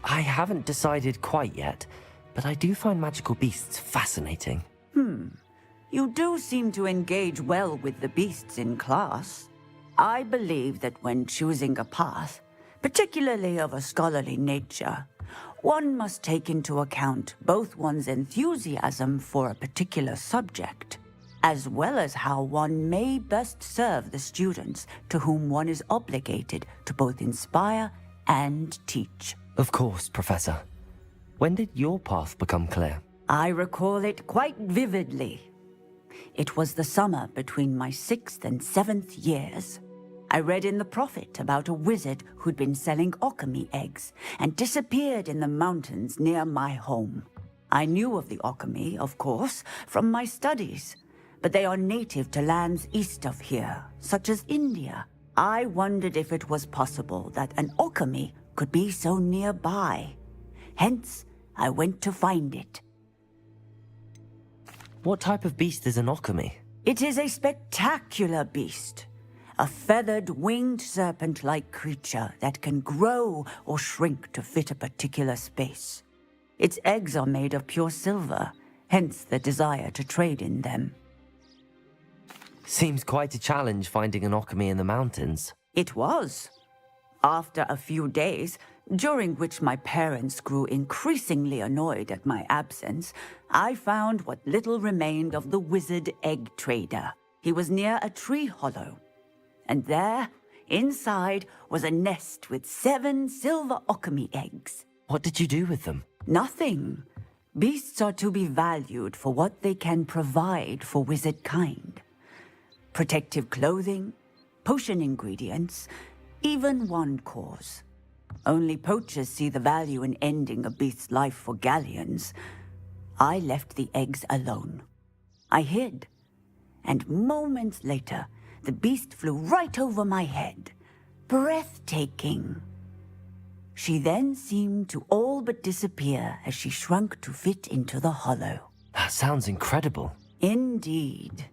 [SPEAKER 4] I haven't decided quite yet, but I do find magical beasts fascinating.
[SPEAKER 14] You do seem to engage well with the beasts in class. I believe that when choosing a path, particularly of a scholarly nature, one must take into account both one's enthusiasm for a particular subject, as well as how one may best serve the students to whom one is obligated to both inspire and teach.
[SPEAKER 4] Of course, Professor. When did your path become clear?
[SPEAKER 14] I recall it quite vividly. It was the summer between my 6th and 7th years. I read in the Prophet about a wizard who'd been selling Okami eggs and disappeared in the mountains near my home. I knew of the Okami, of course, from my studies, but they are native to lands east of here, such as India. I wondered if it was possible that an Okami could be so nearby. Hence, I went to find it.
[SPEAKER 4] What type of beast is an Okami?
[SPEAKER 14] It is a spectacular beast. A feathered, winged serpent-like creature that can grow or shrink to fit a particular space. Its eggs are made of pure silver, hence the desire to trade in them.
[SPEAKER 4] Seems quite a challenge finding an Okami in the mountains.
[SPEAKER 14] It was. After a few days, during which my parents grew increasingly annoyed at my absence, I found what little remained of the wizard egg trader. He was near a tree hollow. And there, inside, was a nest with 7 silver Okami eggs.
[SPEAKER 4] What did you do with them?
[SPEAKER 14] Nothing. Beasts are to be valued for what they can provide for wizard kind. Protective clothing, potion ingredients, even wand cores. Only poachers see the value in ending a beast's life for galleons. I left the eggs alone. I hid, and moments later, the beast flew right over my head. Breathtaking. She then seemed to all but disappear as she shrunk to fit into the hollow.
[SPEAKER 4] That sounds incredible.
[SPEAKER 14] Indeed.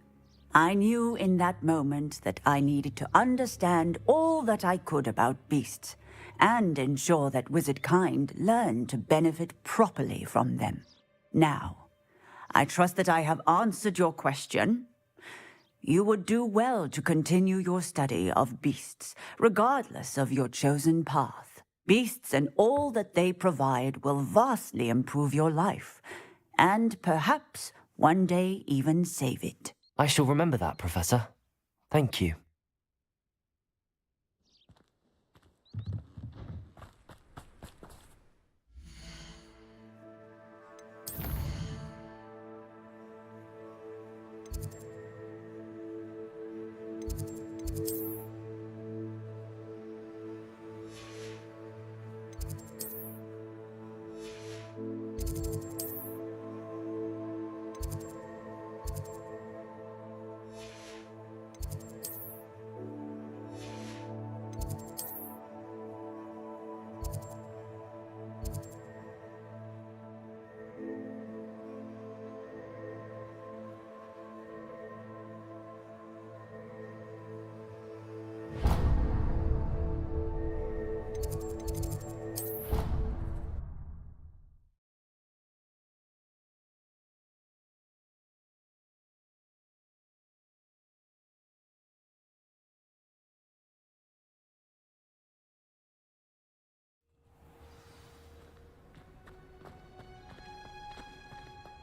[SPEAKER 14] I knew in that moment that I needed to understand all that I could about beasts and ensure that wizard kind learned to benefit properly from them. Now, I trust that I have answered your question. You would do well to continue your study of beasts, regardless of your chosen path. Beasts and all that they provide will vastly improve your life, and perhaps one day even save it.
[SPEAKER 4] I shall remember that, Professor. Thank you.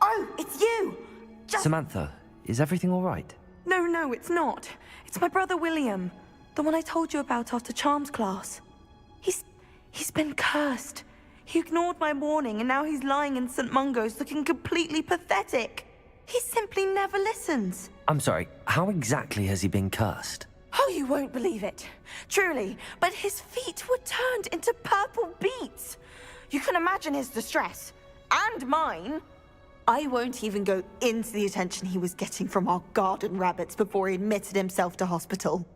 [SPEAKER 1] Oh, it's you!
[SPEAKER 4] Samantha, is everything all right?
[SPEAKER 16] No, it's not. It's my brother William. The one I told you about after Charms class. He's been cursed. He ignored my warning and now he's lying in St. Mungo's looking completely pathetic. He simply never listens.
[SPEAKER 4] I'm sorry, how exactly has he been cursed?
[SPEAKER 16] Oh, you won't believe it. Truly, but his feet were turned into purple beets. You can imagine his distress. And mine. I won't even go into the attention he was getting from our garden rabbits before he admitted himself to hospital.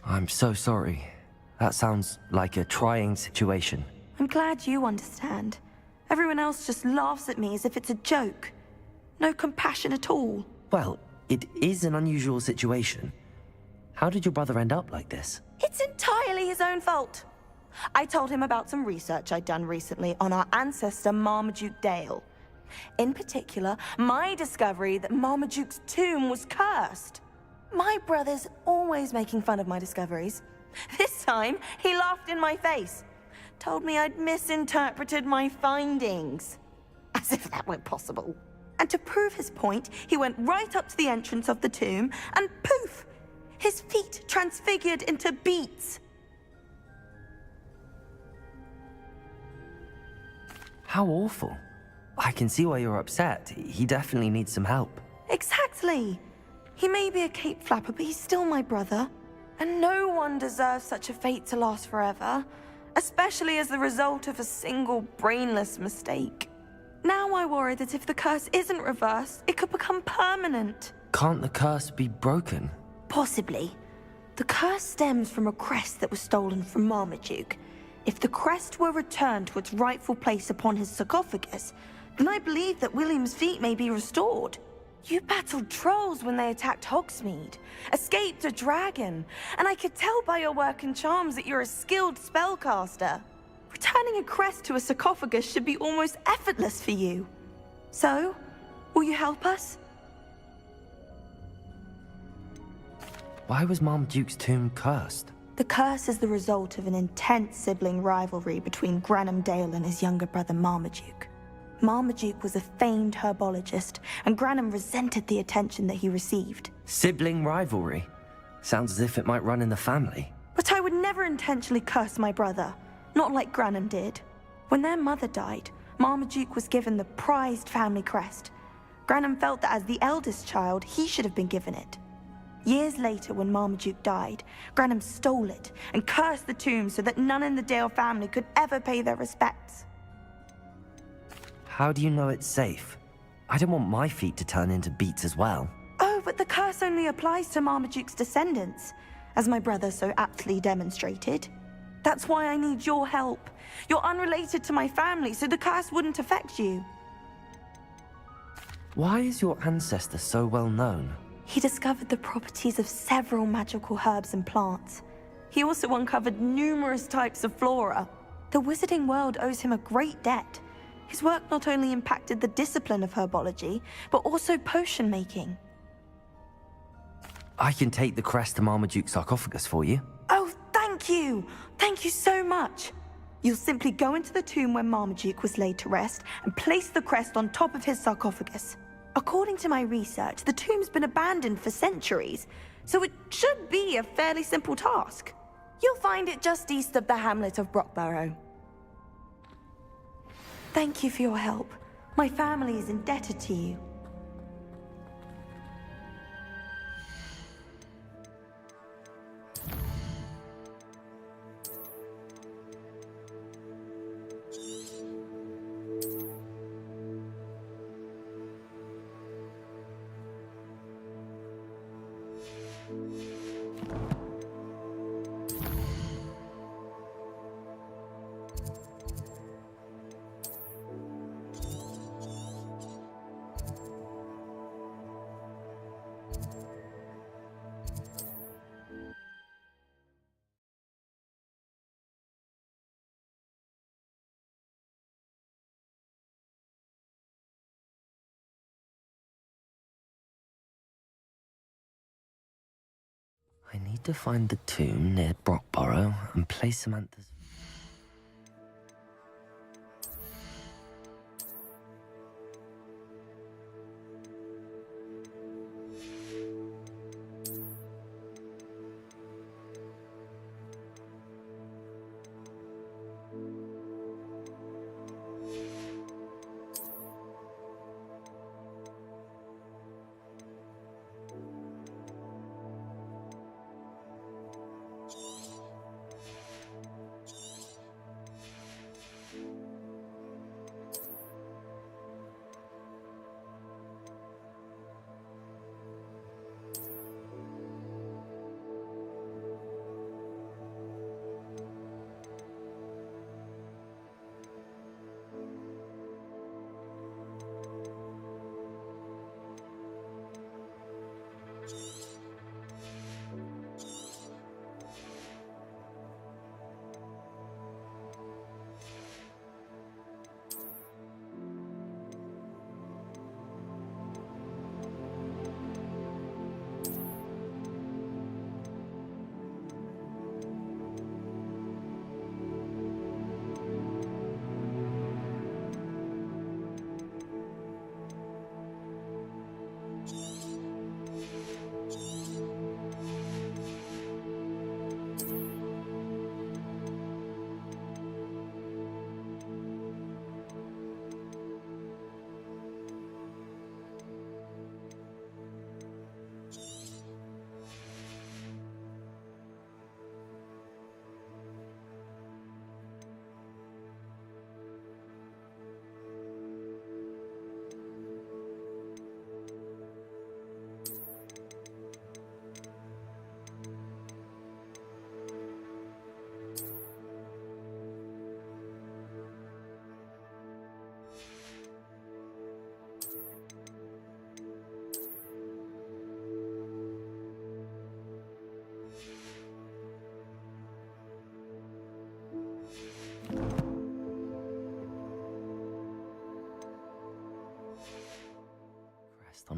[SPEAKER 4] I'm so sorry. That sounds like a trying situation.
[SPEAKER 16] I'm glad you understand. Everyone else just laughs at me as if it's a joke. No compassion at all.
[SPEAKER 4] Well, it is an unusual situation. How did your brother end up like this?
[SPEAKER 16] It's entirely his own fault. I told him about some research I'd done recently on our ancestor Marmaduke Dale. In particular, my discovery that Marmaduke's tomb was cursed. My brother's always making fun of my discoveries. This time, he laughed in my face. Told me I'd misinterpreted my findings. As if that weren't possible. And to prove his point, he went right up to the entrance of the tomb and poof! His feet transfigured into beets.
[SPEAKER 4] How awful. I can see why you're upset. He definitely needs some help.
[SPEAKER 16] Exactly. He may be a cape flapper, but he's still my brother. And no one deserves such a fate to last forever, especially as the result of a single brainless mistake. Now I worry that if the curse isn't reversed, it could become permanent.
[SPEAKER 4] Can't the curse be broken?
[SPEAKER 16] Possibly. The curse stems from a crest that was stolen from Marmaduke. If the crest were returned to its rightful place upon his sarcophagus, then I believe that William's feet may be restored. You battled trolls when they attacked Hogsmeade, escaped a dragon, and I could tell by your work and charms that you're a skilled spellcaster. Returning a crest to a sarcophagus should be almost effortless for you. So, will you help us?
[SPEAKER 4] Why was Marmaduke's tomb cursed?
[SPEAKER 16] The curse is the result of an intense sibling rivalry between Granham Dale and his younger brother Marmaduke. Marmaduke was a famed herbologist, and Granham resented the attention that he received.
[SPEAKER 4] Sibling rivalry? Sounds as if it might run in the family.
[SPEAKER 16] But I would never intentionally curse my brother, not like Granham did. When their mother died, Marmaduke was given the prized family crest. Granham felt that as the eldest child, he should have been given it. Years later, when Marmaduke died, Granham stole it and cursed the tomb so that none in the Dale family could ever pay their respects.
[SPEAKER 4] How do you know it's safe? I don't want my feet to turn into beets as well.
[SPEAKER 16] Oh, but the curse only applies to Marmaduke's descendants, as my brother so aptly demonstrated. That's why I need your help. You're unrelated to my family, so the curse wouldn't affect you.
[SPEAKER 4] Why is your ancestor so well known?
[SPEAKER 16] He discovered the properties of several magical herbs and plants. He also uncovered numerous types of flora. The wizarding world owes him a great debt. His work not only impacted the discipline of herbology, but also potion making.
[SPEAKER 4] I can take the crest to Marmaduke's sarcophagus for you.
[SPEAKER 16] Oh, thank you! Thank you so much! You'll simply go into the tomb where Marmaduke was laid to rest and place the crest on top of his sarcophagus. According to my research, the tomb's been abandoned for centuries, so it should be a fairly simple task. You'll find it just east of the hamlet of Brockborough. Thank you for your help. My family is indebted to you.
[SPEAKER 4] I need to find the tomb near Brockborough and place Samantha's...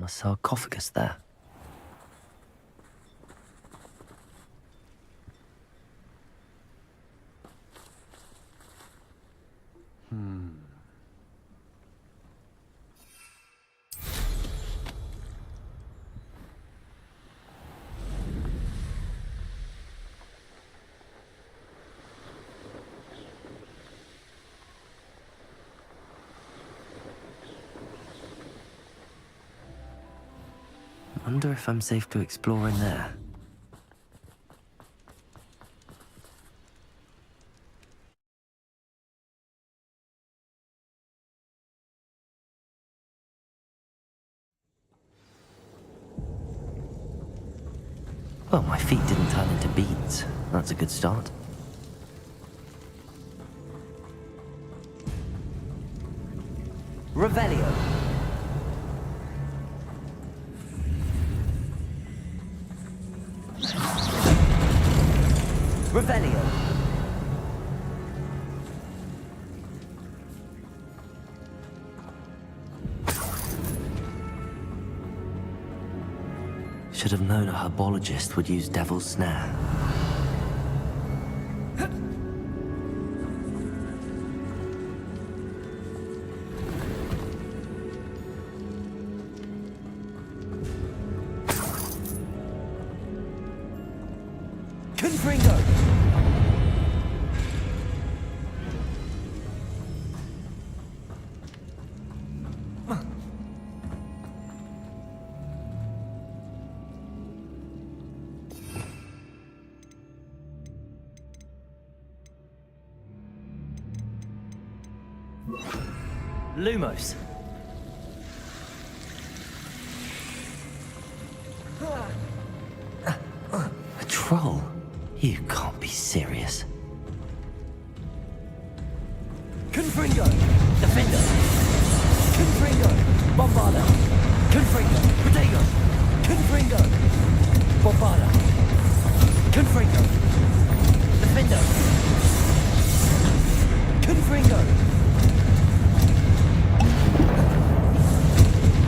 [SPEAKER 4] from a sarcophagus there. Wonder if I'm safe to explore in there. Well, my feet didn't turn into beads. That's a good start. Revelio. Revelio. Should have known a herbologist would use Devil's Snare. Confringo! Lumos. A troll? You can't be serious. Confringo! Defender! Confringo! Bombarda! Confringo! Protego! Confringo! Bombarda! Confringo! Defender! Confringo!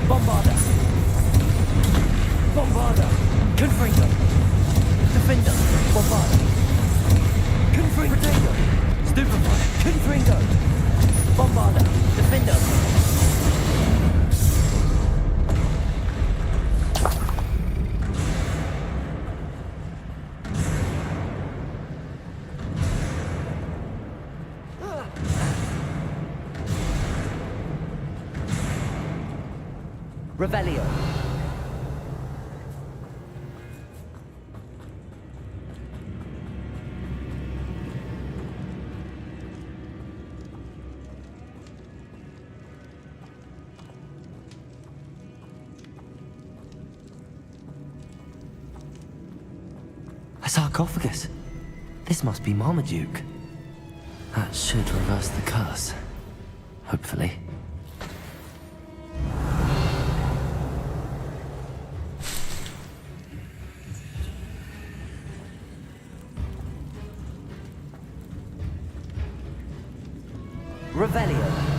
[SPEAKER 4] Bombarda! Bombarda! Confringo! Defender! Bombarda! Confringo! Protego! Stupefy! Confringo! Bombarda! Defender! Revelio. A sarcophagus. This must be Marmaduke. That should reverse the curse. Hopefully. Revelio.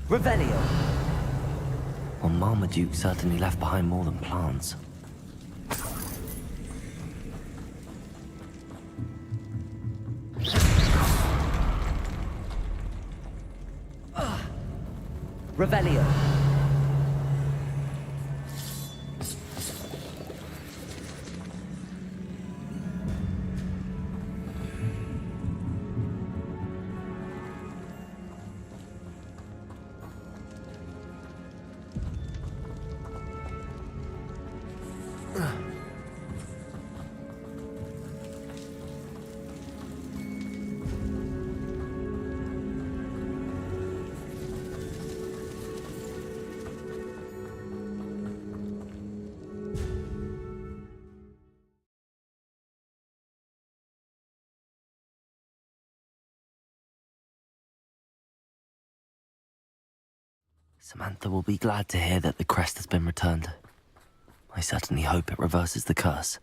[SPEAKER 4] Revelio. Well, Marmaduke certainly left behind more than plants. Revelio. Samantha will be glad to hear that the crest has been returned. I certainly hope it reverses the curse.